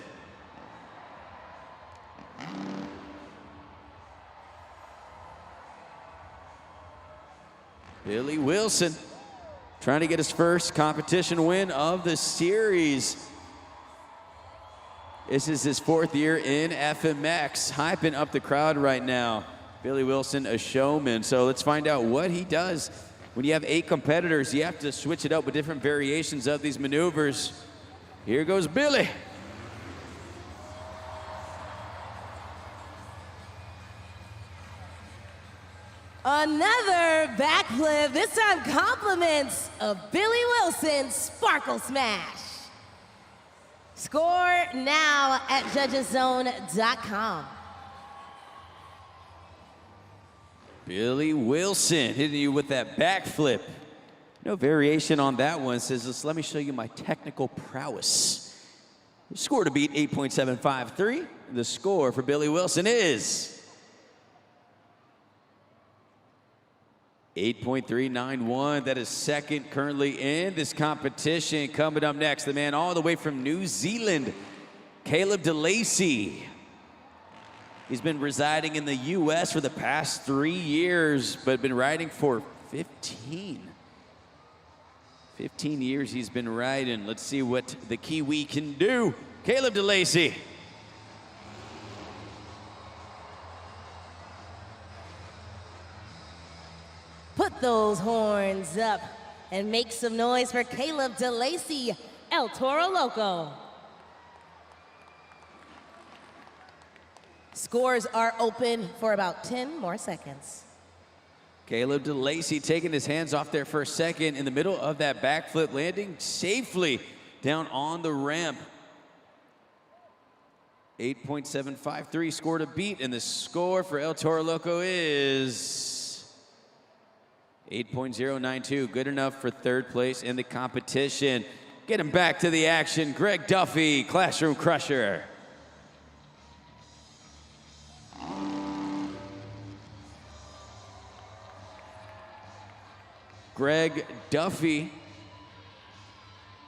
Billy Wilson trying to get his first competition win of the series. This is his 4th year in FMX, hyping up the crowd right now. Billy Wilson, a showman. So let's find out what he does. When you have 8 competitors, you have to switch it up with different variations of these maneuvers. Here goes Billy. Another another backflip, this time compliments of Billy Wilson's Sparkle Smash. Score now at judgeszone.com. Billy Wilson hitting you with that backflip. No variation on that one. Says, let me show you my technical prowess. The score to beat 8.753. The score for Billy Wilson is 8.391. That is second currently in this competition. Coming up next, the man all the way from New Zealand, Caleb DeLacy. He's been residing in the U.S. for the past 3 years, but been riding for 15 years he's been riding. Let's see what the Kiwi can do. Caleb DeLacy. Put those horns up and make some noise for Caleb DeLacy, El Toro Loco. Scores are open for about 10 more seconds. Caleb DeLacy taking his hands off there for a second in the middle of that backflip, landing safely down on the ramp. 8.753 score to beat, and the score for El Toro Loco is 8.092. Good enough for third place in the competition. Get him back to the action. Greg Duffy, Classroom Crusher. Greg Duffy,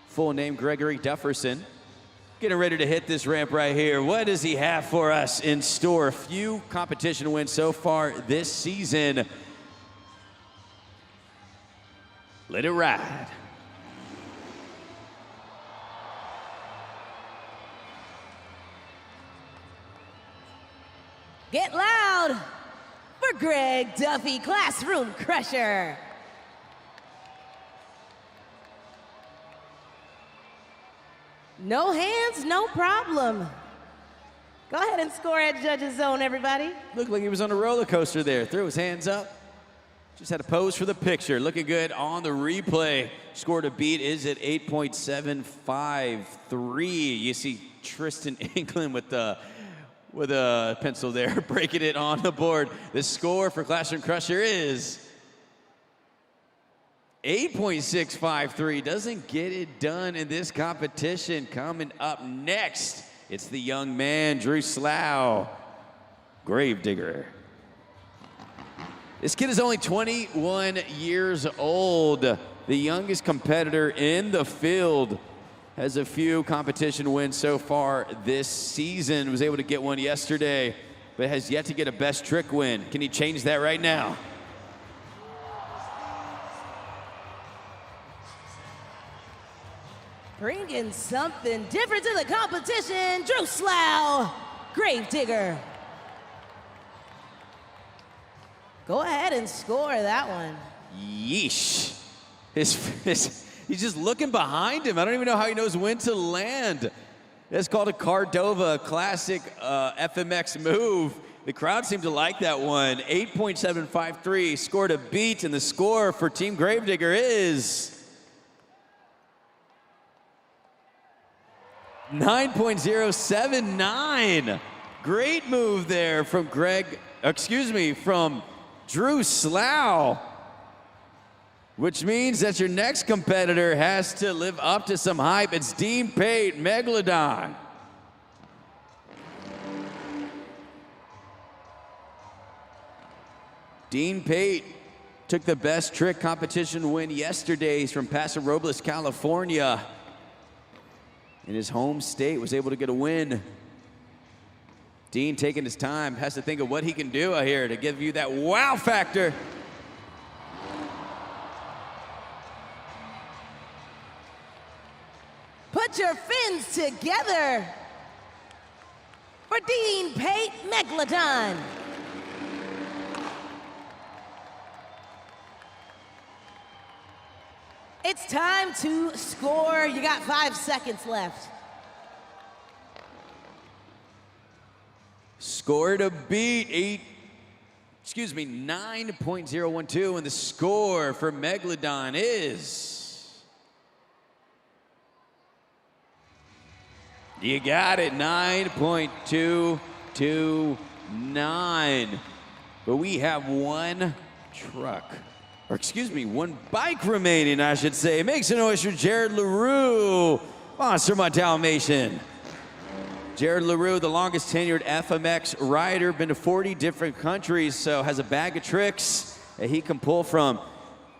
full name Gregory Dufferson, getting ready to hit this ramp right here. What does he have for us in store? A few competition wins so far this season. Let it ride. Get loud for Greg Duffy, Classroom Crusher. No hands, no problem. Go ahead and score at Judges Zone, everybody. Looked like he was on a roller coaster there. Threw his hands up. Just had to pose for the picture. Looking good on the replay. Score to beat is at 8.753. You see Tristan England with a pencil there, breaking it on the board. The score for Classroom Crusher is 8.653. Doesn't get it done in this competition. Coming up next, it's the young man, Drew Slough, Gravedigger. This kid is only 21 years old. The youngest competitor in the field. Has a few competition wins so far this season. Was able to get one yesterday, but has yet to get a best trick win. Can he change that right now? Bringing something different to the competition, Drew Slough, Gravedigger. Go ahead and score that one. Yeesh. He's just looking behind him. I don't even know how he knows when to land. That's called a Cardova, classic FMX move. The crowd seemed to like that one. 8.753, score to beat, and the score for Team Gravedigger is 9.079. Great move there from from Drew Slough, which means that your next competitor has to live up to some hype. It's Dean Pate, Megalodon. Dean Pate took the best trick competition win yesterday. He's from Paso Robles, California. In his home state, was able to get a win. Dean taking his time, has to think of what he can do out here to give you that wow factor. Put your fins together for Dean Pate, Megalodon. It's time to score. You got 5 seconds left. Score to beat, 9.012, and the score for Megalodon is... You got it, 9.229. But we have one truck, or excuse me, one bike remaining, I should say. Make some noise for Jared LaRue, Monster Mutt Dalmatian. Jared LaRue, the longest tenured FMX rider, been to 40 different countries, so has a bag of tricks that he can pull from.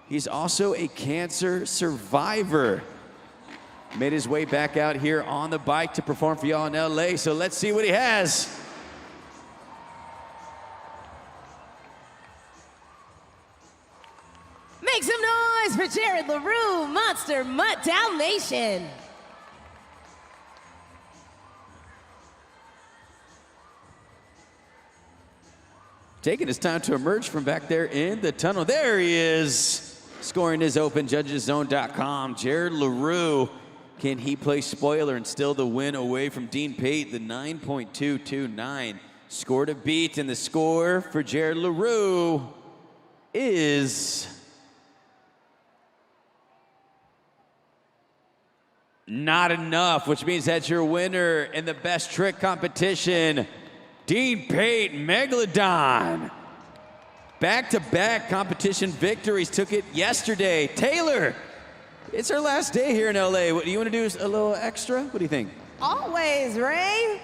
He's also a cancer survivor. Made his way back out here on the bike to perform for y'all in LA, so let's see what he has. Make some noise for Jared LaRue, Monster Mutt Dalmatian. Taking his time to emerge from back there in the tunnel. There he is, scoring his open, judgeszone.com. Jared LaRue, can he play spoiler and still the win away from Dean Pate, the 9.229 score to beat, and the score for Jared LaRue is not enough, which means that your winner in the best trick competition, Dean Pate, Megalodon. Back-to-back competition victories, took it yesterday. Taylor, it's our last day here in LA. What do you want to do? A little extra? What do you think? Always, Ray.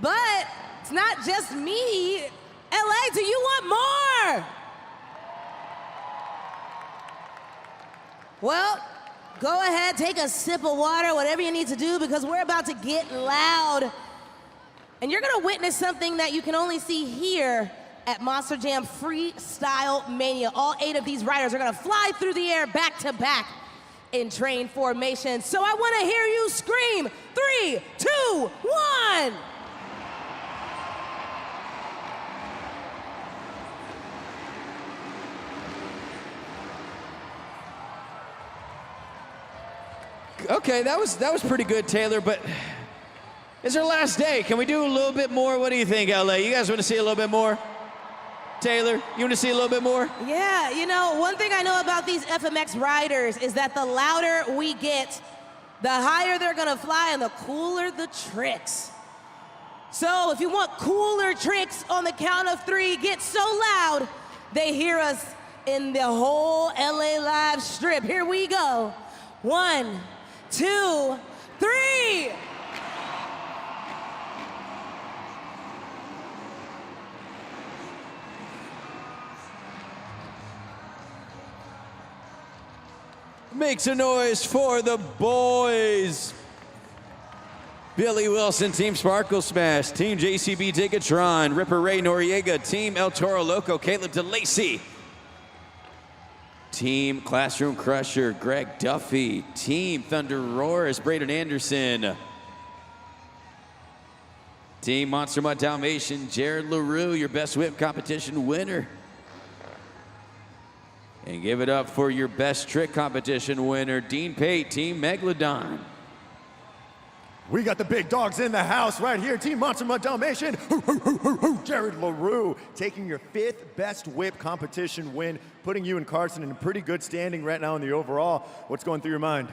But it's not just me. LA, do you want more? Well, go ahead, take a sip of water, whatever you need to do, because we're about to get loud. And you're gonna witness something that you can only see here at Monster Jam Freestyle Mania. All 8 of these riders are gonna fly through the air back to back in train formation. So I wanna hear you scream, 3, 2, 1. Okay, that was pretty good, Taylor, but it's our last day. Can we do a little bit more? What do you think, LA? You guys want to see a little bit more? Taylor, you want to see a little bit more? Yeah, you know, one thing I know about these FMX riders is that the louder we get, the higher they're gonna fly and the cooler the tricks. So if you want cooler tricks on the count of 3, get so loud they hear us in the whole LA Live strip. Here we go. 1, 2, 3. Make some noise for the boys. Billy Wilson, Team Sparkle Smash, Team JCB Ticketron, Ripper Ray Noriega, Team El Toro Loco, Caleb DeLacy, Team Classroom Crusher, Greg Duffy, Team Thunder Roars, Braden Anderson, Team Monster Mutt Dalmatian, Jared LaRue, your best whip competition winner. And give it up for your best trick competition winner, Dean Pate, Team Megalodon. We got the big dogs in the house right here. Team Monster Mutt Dalmatian, Jared LaRue, taking your 5th best whip competition win, putting you and Carson in a pretty good standing right now in the overall. What's going through your mind?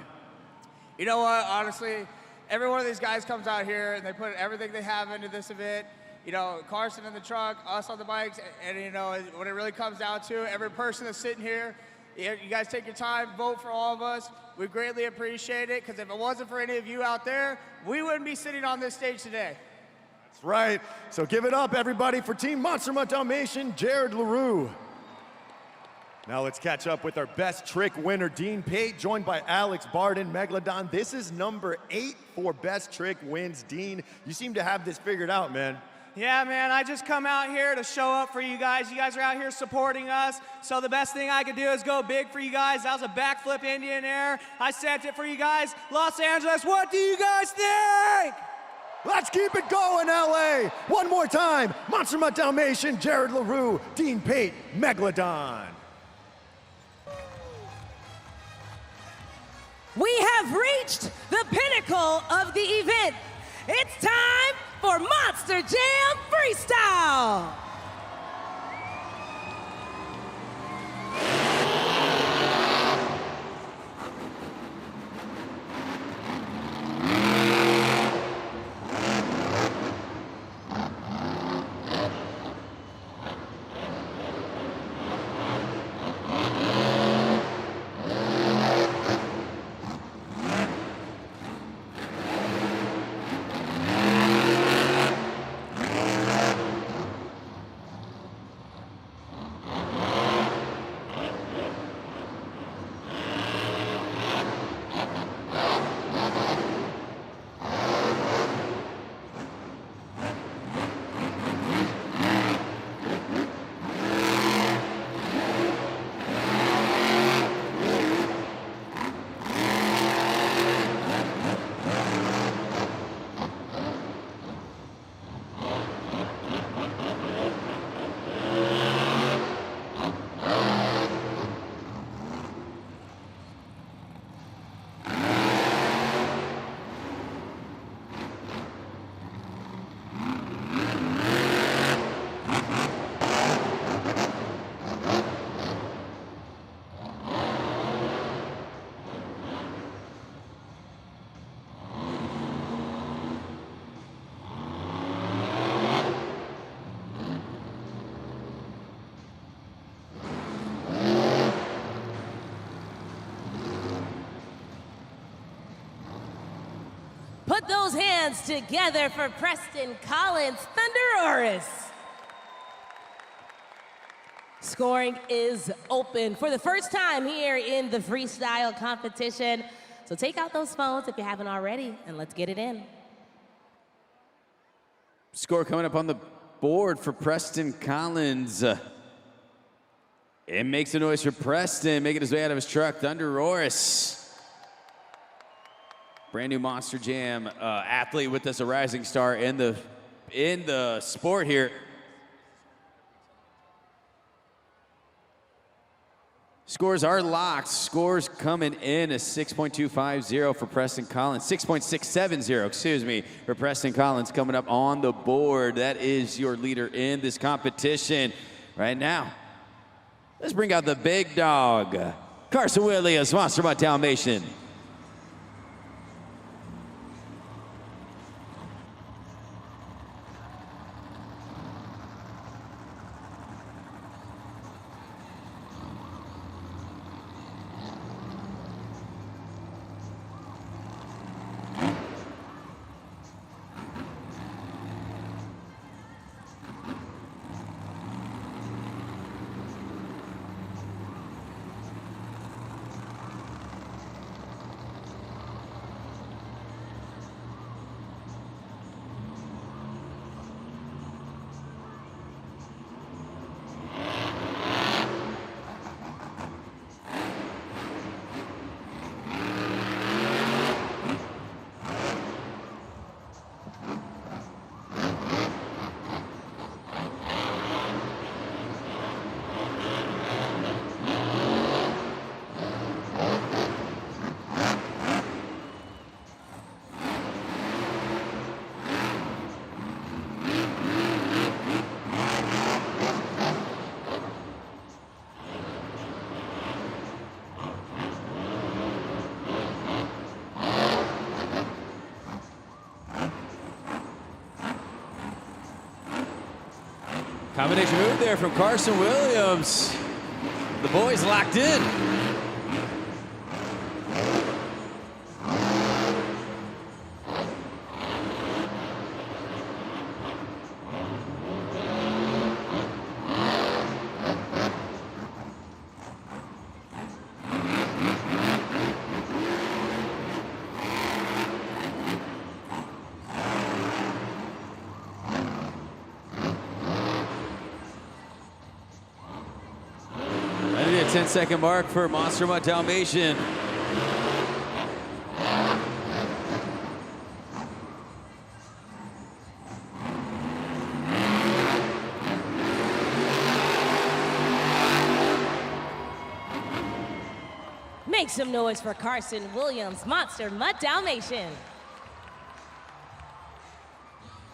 You know what, honestly, every one of these guys comes out here and they put everything they have into this event. You know, Carson in the truck, us on the bikes, and you know, when it really comes down to it, every person that's sitting here, you guys take your time, vote for all of us. We greatly appreciate it, because if it wasn't for any of you out there, we wouldn't be sitting on this stage today. That's right. So give it up, everybody, for Team Monster Mutt Dalmatian, Jared LaRue. Now let's catch up with our best trick winner, Dean Pate, joined by Alex Barden, Megalodon. This is number 8 for best trick wins. Dean, you seem to have this figured out, man. Yeah, man, I just come out here to show up for you guys. You guys are out here supporting us, so the best thing I could do is go big for you guys. That was a backflip Indian air. I sent it for you guys. Los Angeles, what do you guys think? Let's keep it going, LA. One more time. Monster Mutt Dalmatian, Jared LaRue, Dean Pate, Megalodon. We have reached the pinnacle of the event. It's time for Monster Jam Freestyle. Put those hands together for Preston Collins Thunderoris. Scoring is open for the first time here in the freestyle competition. So take out those phones if you haven't already, and let's get it in. Score coming up on the board for Preston Collins. It makes a noise for Preston, making his way out of his truck. Thunderoris. Brand new Monster Jam athlete with us, a rising star in the sport here. Scores are locked. Scores coming in a 6.250 for Preston Collins. 6.670, excuse me, for Preston Collins coming up on the board. That is your leader in this competition right now. Let's bring out the big dog, Carson Williams, Monster Mutt Dalmatian. Combination move there from Carson Williams. The boys locked in. A 10-second mark for Monster Mutt Dalmatian. Make some noise for Carson Williams, Monster Mutt Dalmatian.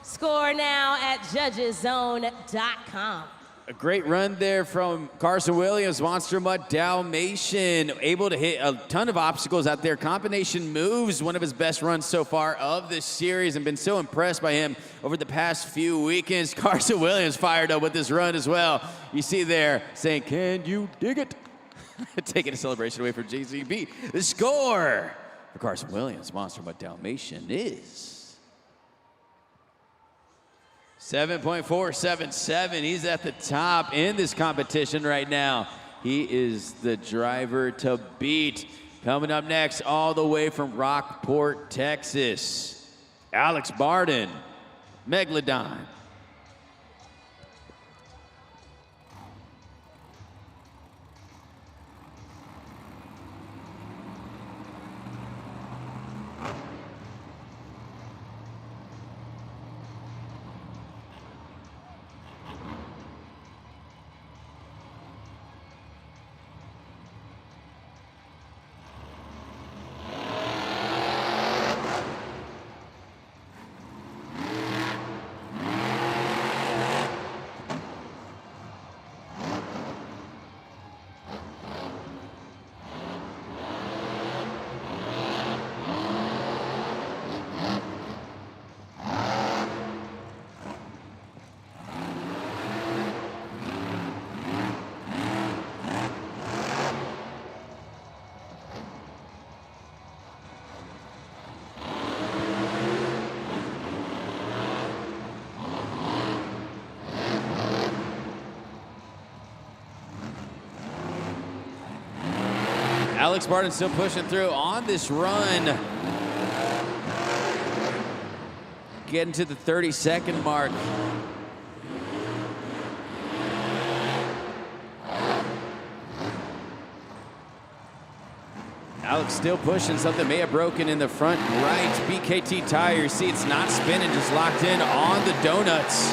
Score now at judgeszone.com. A great run there from Carson Williams, Monster Mutt Dalmatian, able to hit a ton of obstacles out there. Combination moves, one of his best runs so far of this series, and been so impressed by him over the past few weekends. Carson Williams fired up with this run as well. You see there saying, "Can you dig it?" Taking a celebration away from JCB. The score for Carson Williams, Monster Mutt Dalmatian, is 7.477. He's at the top in this competition right now. He is the driver to beat. Coming up next, all the way from Rockport, Texas, Alex Barden, Megalodon. Alex Barton still pushing through on this run. Getting to the 30-second mark. Alex still pushing. Something may have broken in the front right BKT tire. You see it's not spinning, just locked in on the donuts.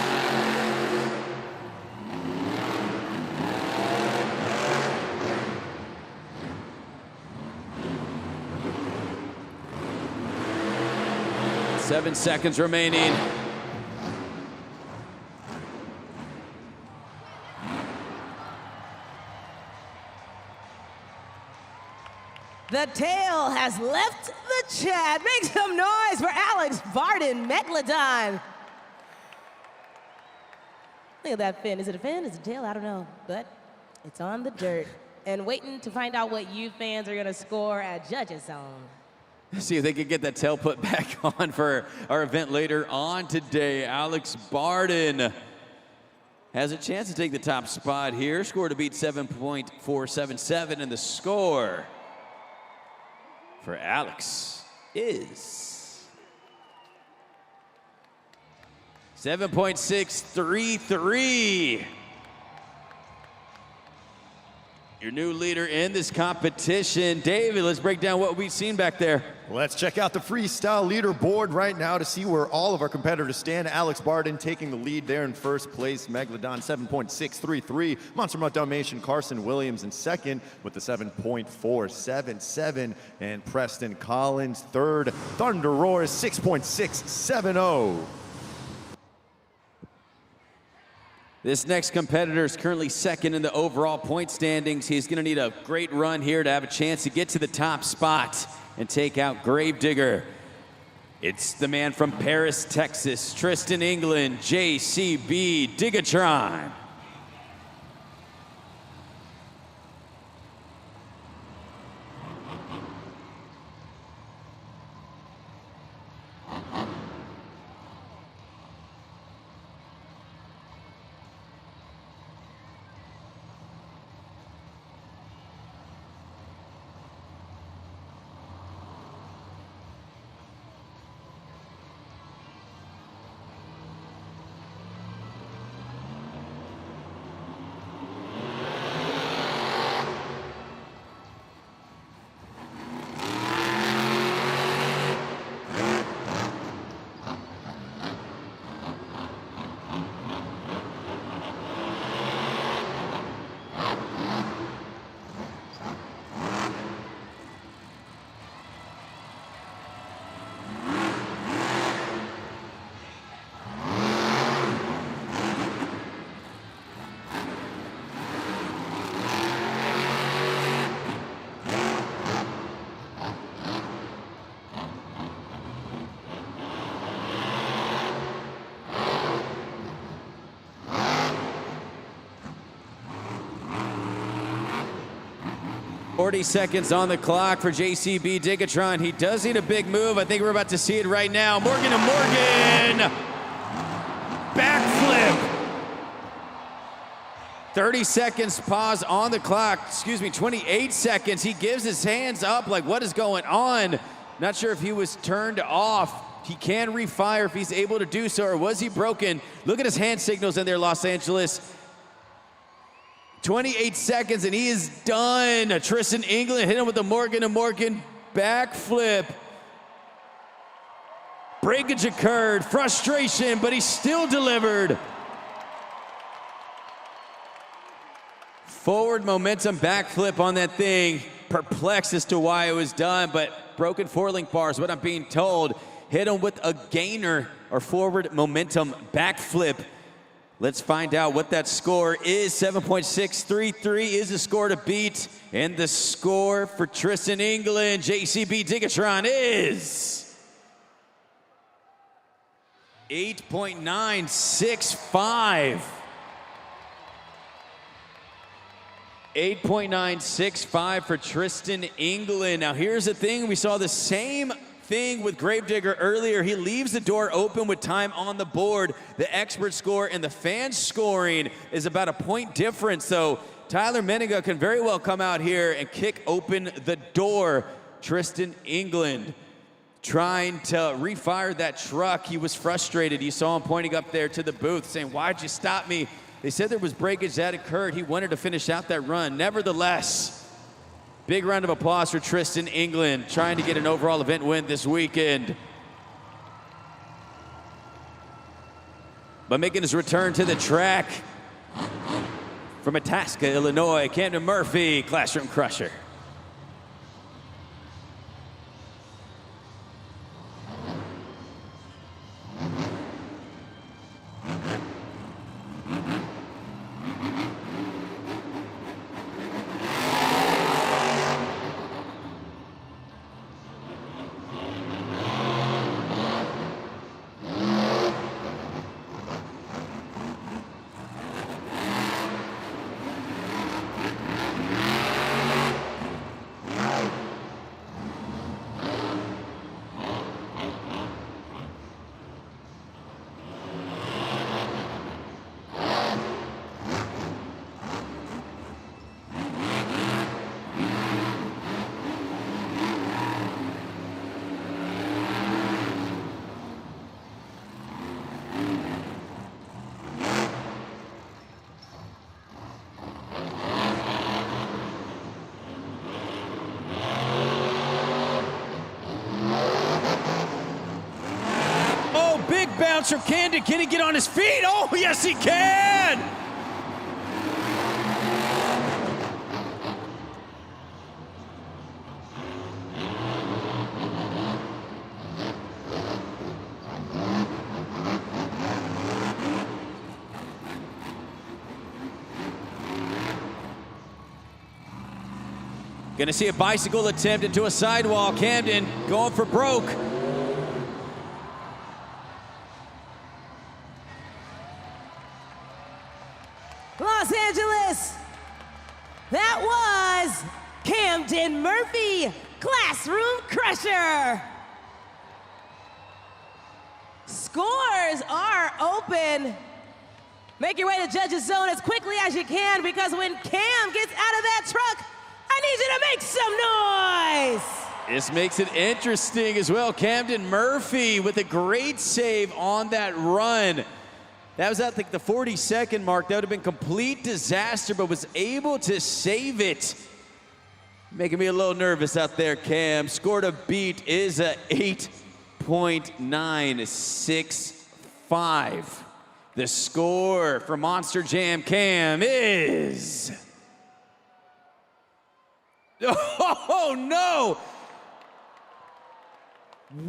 Seven seconds remaining. The tail has left the chat. Make some noise for Alex Barton, Megalodon. Look at that fin. Is it a fin? Is it a tail? I don't know. But it's on the dirt. And waiting to find out what you fans are going to score at Judges Zone. See if they can get that tail put back on for our event later on today. Alex Barton has a chance to take the top spot here. Score to beat 7.477, and the score for Alex is 7.633. Your new leader in this competition. David, let's break down what we've seen back there. Let's check out the freestyle leaderboard right now to see where all of our competitors stand. Alex Barton taking the lead there in first place. Megalodon 7.633. Monster Mutt Dalmatian Carson Williams in second with the 7.477. And Preston Collins third. Thunder Roar 6.670. This next competitor is currently second in the overall point standings. He's going to need a great run here to have a chance to get to the top spot and take out Gravedigger. It's the man from Paris, Texas, Tristan England, JCB Digatron. .40 seconds on the clock for JCB Digatron. He does need a big move. I think we're about to see it right now. Morgan to Morgan. Backflip. 30 seconds pause on the clock. 28 seconds. He gives his hands up like, what is going on? Not sure if he was turned off. He can refire if he's able to do so, or was he broken? Look at his hand signals in there, Los Angeles. 28 seconds and he is done. Tristan England hit him with the Morgan to Morgan backflip. Breakage occurred, frustration, but he still delivered. Forward momentum backflip on that thing. Perplexed as to why it was done, but broken four-link bars, what I'm being told. Hit him with a gainer or forward momentum backflip. Let's find out what that score is. 7.633 is the score to beat. And the score for Tristan England, JCB Digatron, is 8.965. 8.965 for Tristan England. Now here's the thing, we saw the same thing with Gravedigger earlier. He leaves the door open with time on the board. The expert score and the fan scoring is about a point difference. So Tyler Menninga can very well come out here and kick open the door. Tristan England trying to refire that truck. He was frustrated. You saw him pointing up there to the booth saying, "Why'd you stop me?" They said there was breakage that occurred. He wanted to finish out that run. Nevertheless, big round of applause for Tristan England trying to get an overall event win this weekend. But making his return to the track from Itasca, Illinois, Camden Murphy, Classroom Crusher. Bounce from Camden. Can he get on his feet? Oh, yes, he can! Gonna see a bicycle attempt into a sidewall. Camden going for broke. Los Angeles, that was Camden Murphy, Classroom Crusher. Scores are open. Make your way to judges zone as quickly as you can, because when Cam gets out of that truck, I need you to make some noise. This makes it interesting as well. Camden Murphy with a great save on that run. That was at the 40-second mark. That would have been complete disaster, but was able to save it. Making me a little nervous out there, Cam. Score to beat is a 8.965. The score for Monster Jam Cam is... Oh, no!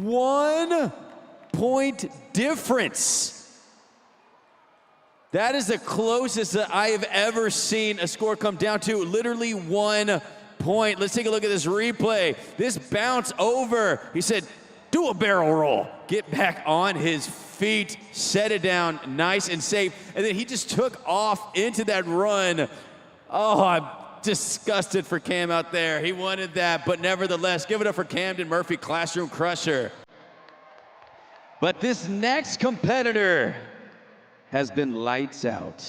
1 point difference. That is the closest that I have ever seen a score come down to. Literally 1 point. Let's take a look at this replay. This bounce over. He said, do a barrel roll. Get back on his feet. Set it down nice and safe. And then he just took off into that run. Oh, I'm disgusted for Cam out there. He wanted that, but nevertheless, give it up for Camden Murphy, Classroom Crusher. But this next competitor has been lights out.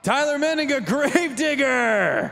Tyler Menninga, Gravedigger.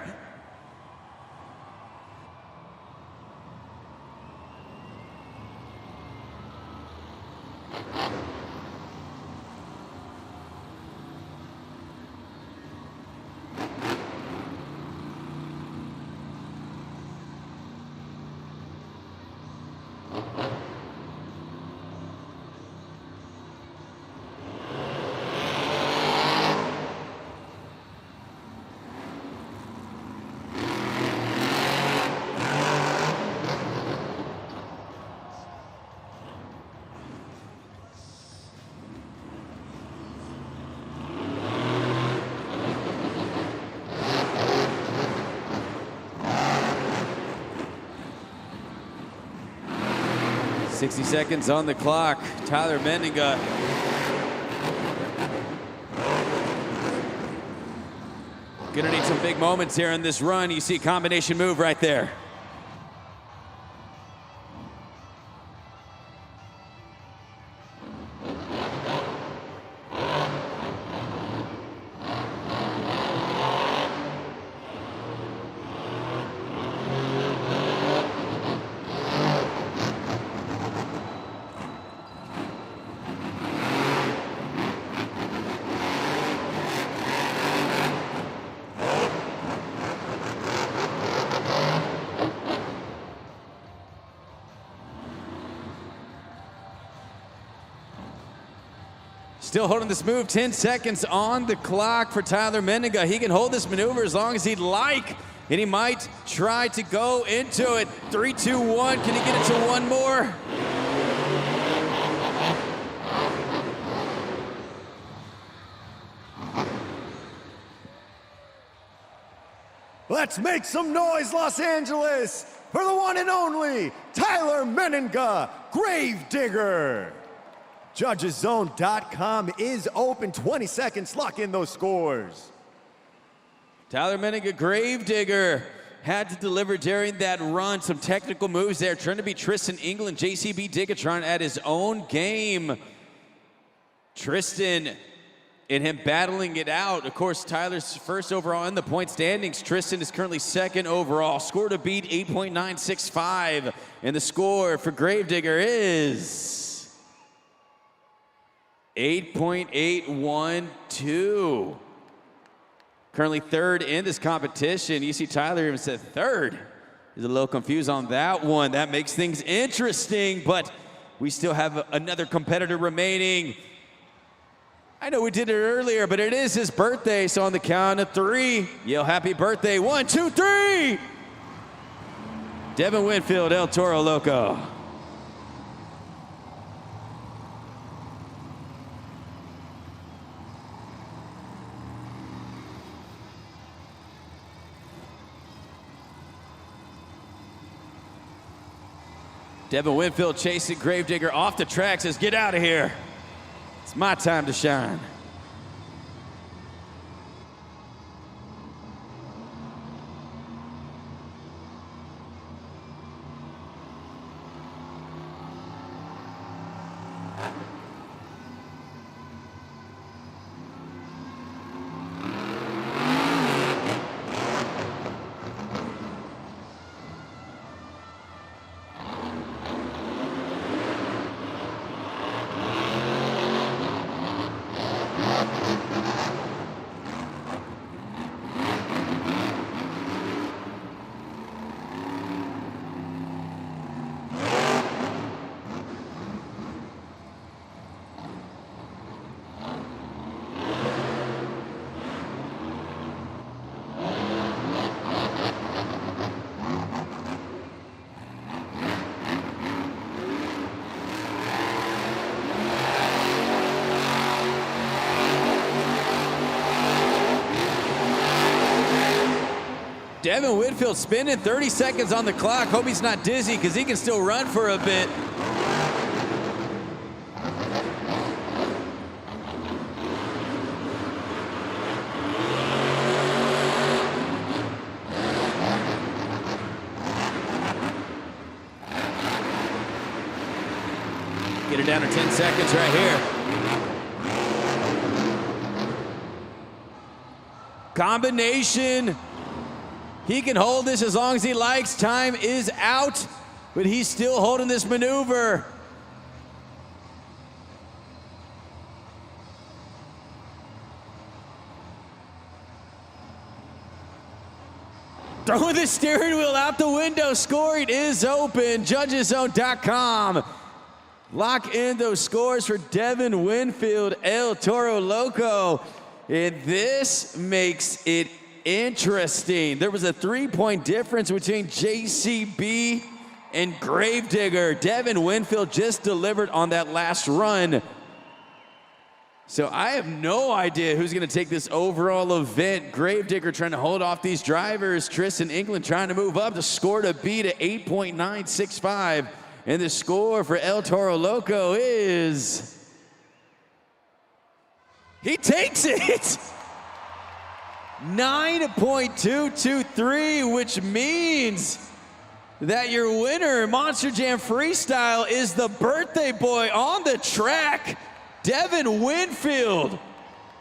60 seconds on the clock. Tyler Menninga. Gonna need some big moments here in this run. You see combination move right there. Still holding this move, 10 seconds on the clock for Tyler Menninga. He can hold this maneuver as long as he'd like, and he might try to go into it. 3, 2, 1, can he get it to one more? Let's make some noise, Los Angeles, for the one and only Tyler Menninga, Gravedigger. JudgesZone.com is open. 20 seconds, lock in those scores. Tyler Menninga, Gravedigger, had to deliver during that run. Some technical moves there, trying to beat Tristan England. JCB Digatron at his own game. Tristan and him battling it out. Of course, Tyler's first overall in the point standings. Tristan is currently second overall. Score to beat, 8.965. And the score for Gravedigger is 8.812. Currently third in this competition. You see Tyler even said third. He's a little confused on that one. That makes things interesting, but we still have another competitor remaining. I know we did it earlier, but it is his birthday, so on the count of 3, yell happy birthday. 1, 2, 3! Devin Winfield, El Toro Loco. Devin Winfield chasing Gravedigger off the track, says, get out of here. It's my time to shine. Devin Winfield spinning, 30 seconds on the clock. Hope he's not dizzy because he can still run for a bit. Get it down to 10 seconds right here. Combination. He can hold this as long as he likes. Time is out, but he's still holding this maneuver. Throwing the steering wheel out the window. Scoring is open. JudgesZone.com. Lock in those scores for Devin Winfield, El Toro Loco. And this makes it interesting. There was a 3-point difference between JCB and Gravedigger. Devin Winfield just delivered on that last run. So I have no idea who's going to take this overall event. Gravedigger trying to hold off these drivers. Tristan England trying to move up. The score to beat at 8.965. And the score for El Toro Loco is... He takes it! 9.223, which means that your winner, Monster Jam Freestyle, is the birthday boy on the track, Devin Winfield,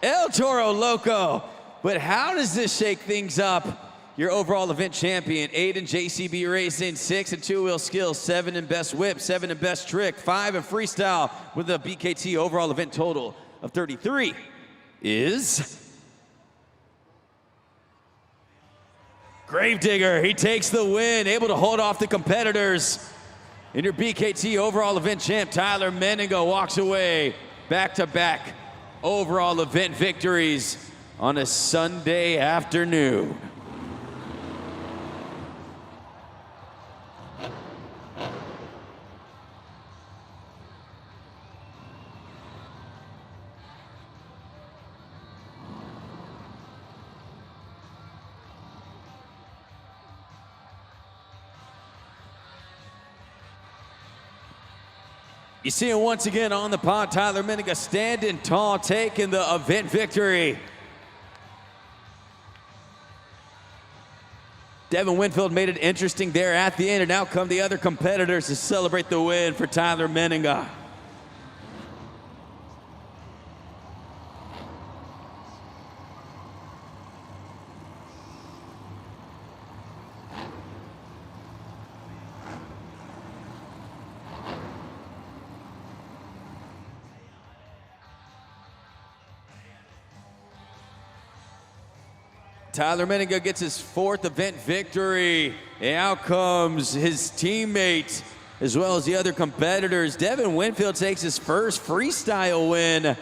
El Toro Loco. But how does this shake things up? Your overall event champion, 8 in JCB Racing, 6 in two-wheel skills, 7 in best whip, 7 in best trick, 5 in freestyle, with a BKT overall event total of 33 is... Gravedigger. He takes the win, able to hold off the competitors. And your BKT overall event champ, Tyler Menninga, walks away back-to-back overall event victories on a Sunday afternoon. You see him once again on the pod, Tyler Menninga standing tall, taking the event victory. Devin Winfield made it interesting there at the end, and now come the other competitors to celebrate the win for Tyler Menninga. Tyler Menninga gets his 4th event victory. And out comes his teammate, as well as the other competitors. Devin Winfield takes his first freestyle win.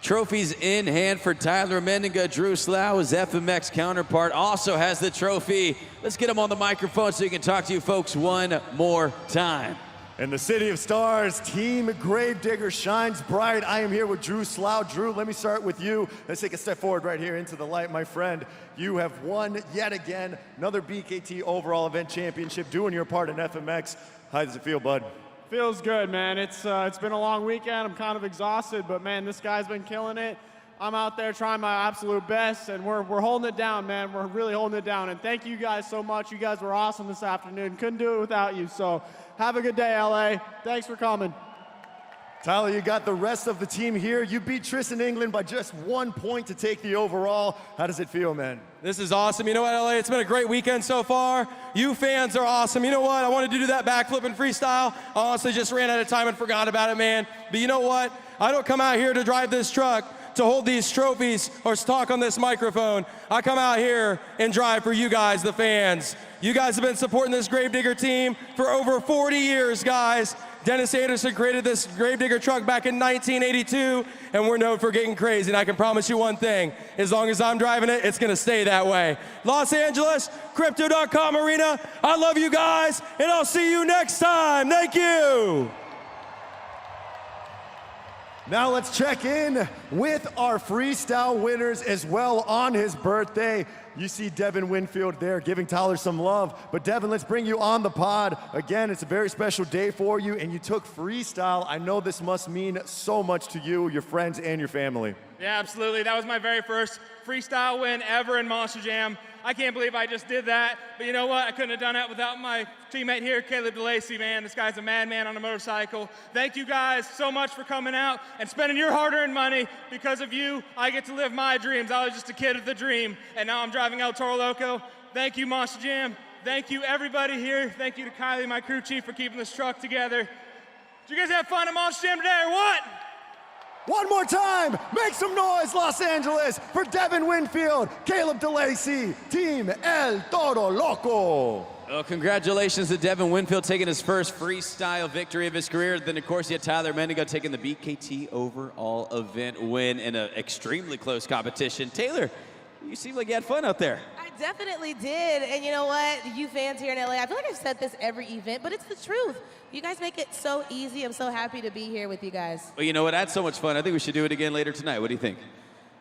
Trophies in hand for Tyler Menninga. Drew Slough, his FMX counterpart, also has the trophy. Let's get him on the microphone so he can talk to you folks one more time. And the City of Stars, Team Gravedigger shines bright. I am here with Drew Slough. Drew, let me start with you. Let's take a step forward right here into the light, my friend. You have won yet again another BKT overall event championship, doing your part in FMX. How does it feel, bud? Feels good, man. It's been a long weekend. I'm kind of exhausted, but man, this guy's been killing it. I'm out there trying my absolute best, and we're holding it down, man. We're really holding it down. And thank you guys so much. You guys were awesome this afternoon. Couldn't do it without you. So have a good day, LA. Thanks for coming. Tyler, you got the rest of the team here. You beat Tristan England by just 1 point to take the overall. How does it feel, man? This is awesome. You know what, LA? It's been a great weekend so far. You fans are awesome. You know what? I wanted to do that backflip and freestyle. I honestly just ran out of time and forgot about it, man. But you know what? I don't come out here to drive this truck to hold these trophies or talk on this microphone. I come out here and drive for you guys, the fans. You guys have been supporting this Gravedigger team for over 40 years, guys. Dennis Anderson created this Gravedigger truck back in 1982, and we're known for getting crazy. And I can promise you one thing, as long as I'm driving it, it's gonna stay that way. Los Angeles, Crypto.com Arena, I love you guys, and I'll see you next time. Thank you. Now let's check in with our freestyle winners as well on his birthday. You see Devin Winfield there giving Tyler some love. But Devin, let's bring you on the pod. Again, it's a very special day for you, and you took freestyle. I know this must mean so much to you, your friends, and your family. Yeah, absolutely. That was my very first freestyle win ever in Monster Jam. I can't believe I just did that. But you know what? I couldn't have done that without my teammate here, Caleb DeLacy, man. This guy's a madman on a motorcycle. Thank you guys so much for coming out and spending your hard-earned money. Because of you, I get to live my dreams. I was just a kid of the dream, and now I'm driving El Toro Loco. Thank you, Monster Jam. Thank you, everybody here. Thank you to Kylie, my crew chief, for keeping this truck together. Did you guys have fun at Monster Jam today, or what? One more time, make some noise, Los Angeles, for Devin Winfield, Caleb DeLacy, Team El Toro Loco. Well, congratulations to Devin Winfield taking his first freestyle victory of his career. Then, of course, you had Tyler Menninga taking the BKT overall event win in an extremely close competition. Taylor, you seem like you had fun out there. I definitely did. And you know what? You fans here in LA, I feel like I've said this every event, but it's the truth. You guys make it so easy. I'm so happy to be here with you guys. Well, you know what? I had so much fun. I think we should do it again later tonight. What do you think?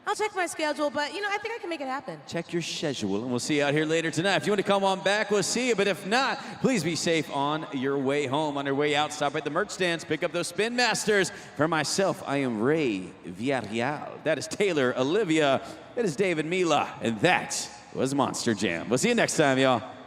I'll check my schedule, but you know, I think I can make it happen. Check your schedule, and we'll see you out here later tonight. If you want to come on back, we'll see you. But if not, please be safe on your way home. On your way out, stop at the merch stands, pick up those Spin Masters. For myself, I am Ray Villarreal. That is Taylor Olivia. That is David Mila. And that was Monster Jam. We'll see you next time, y'all.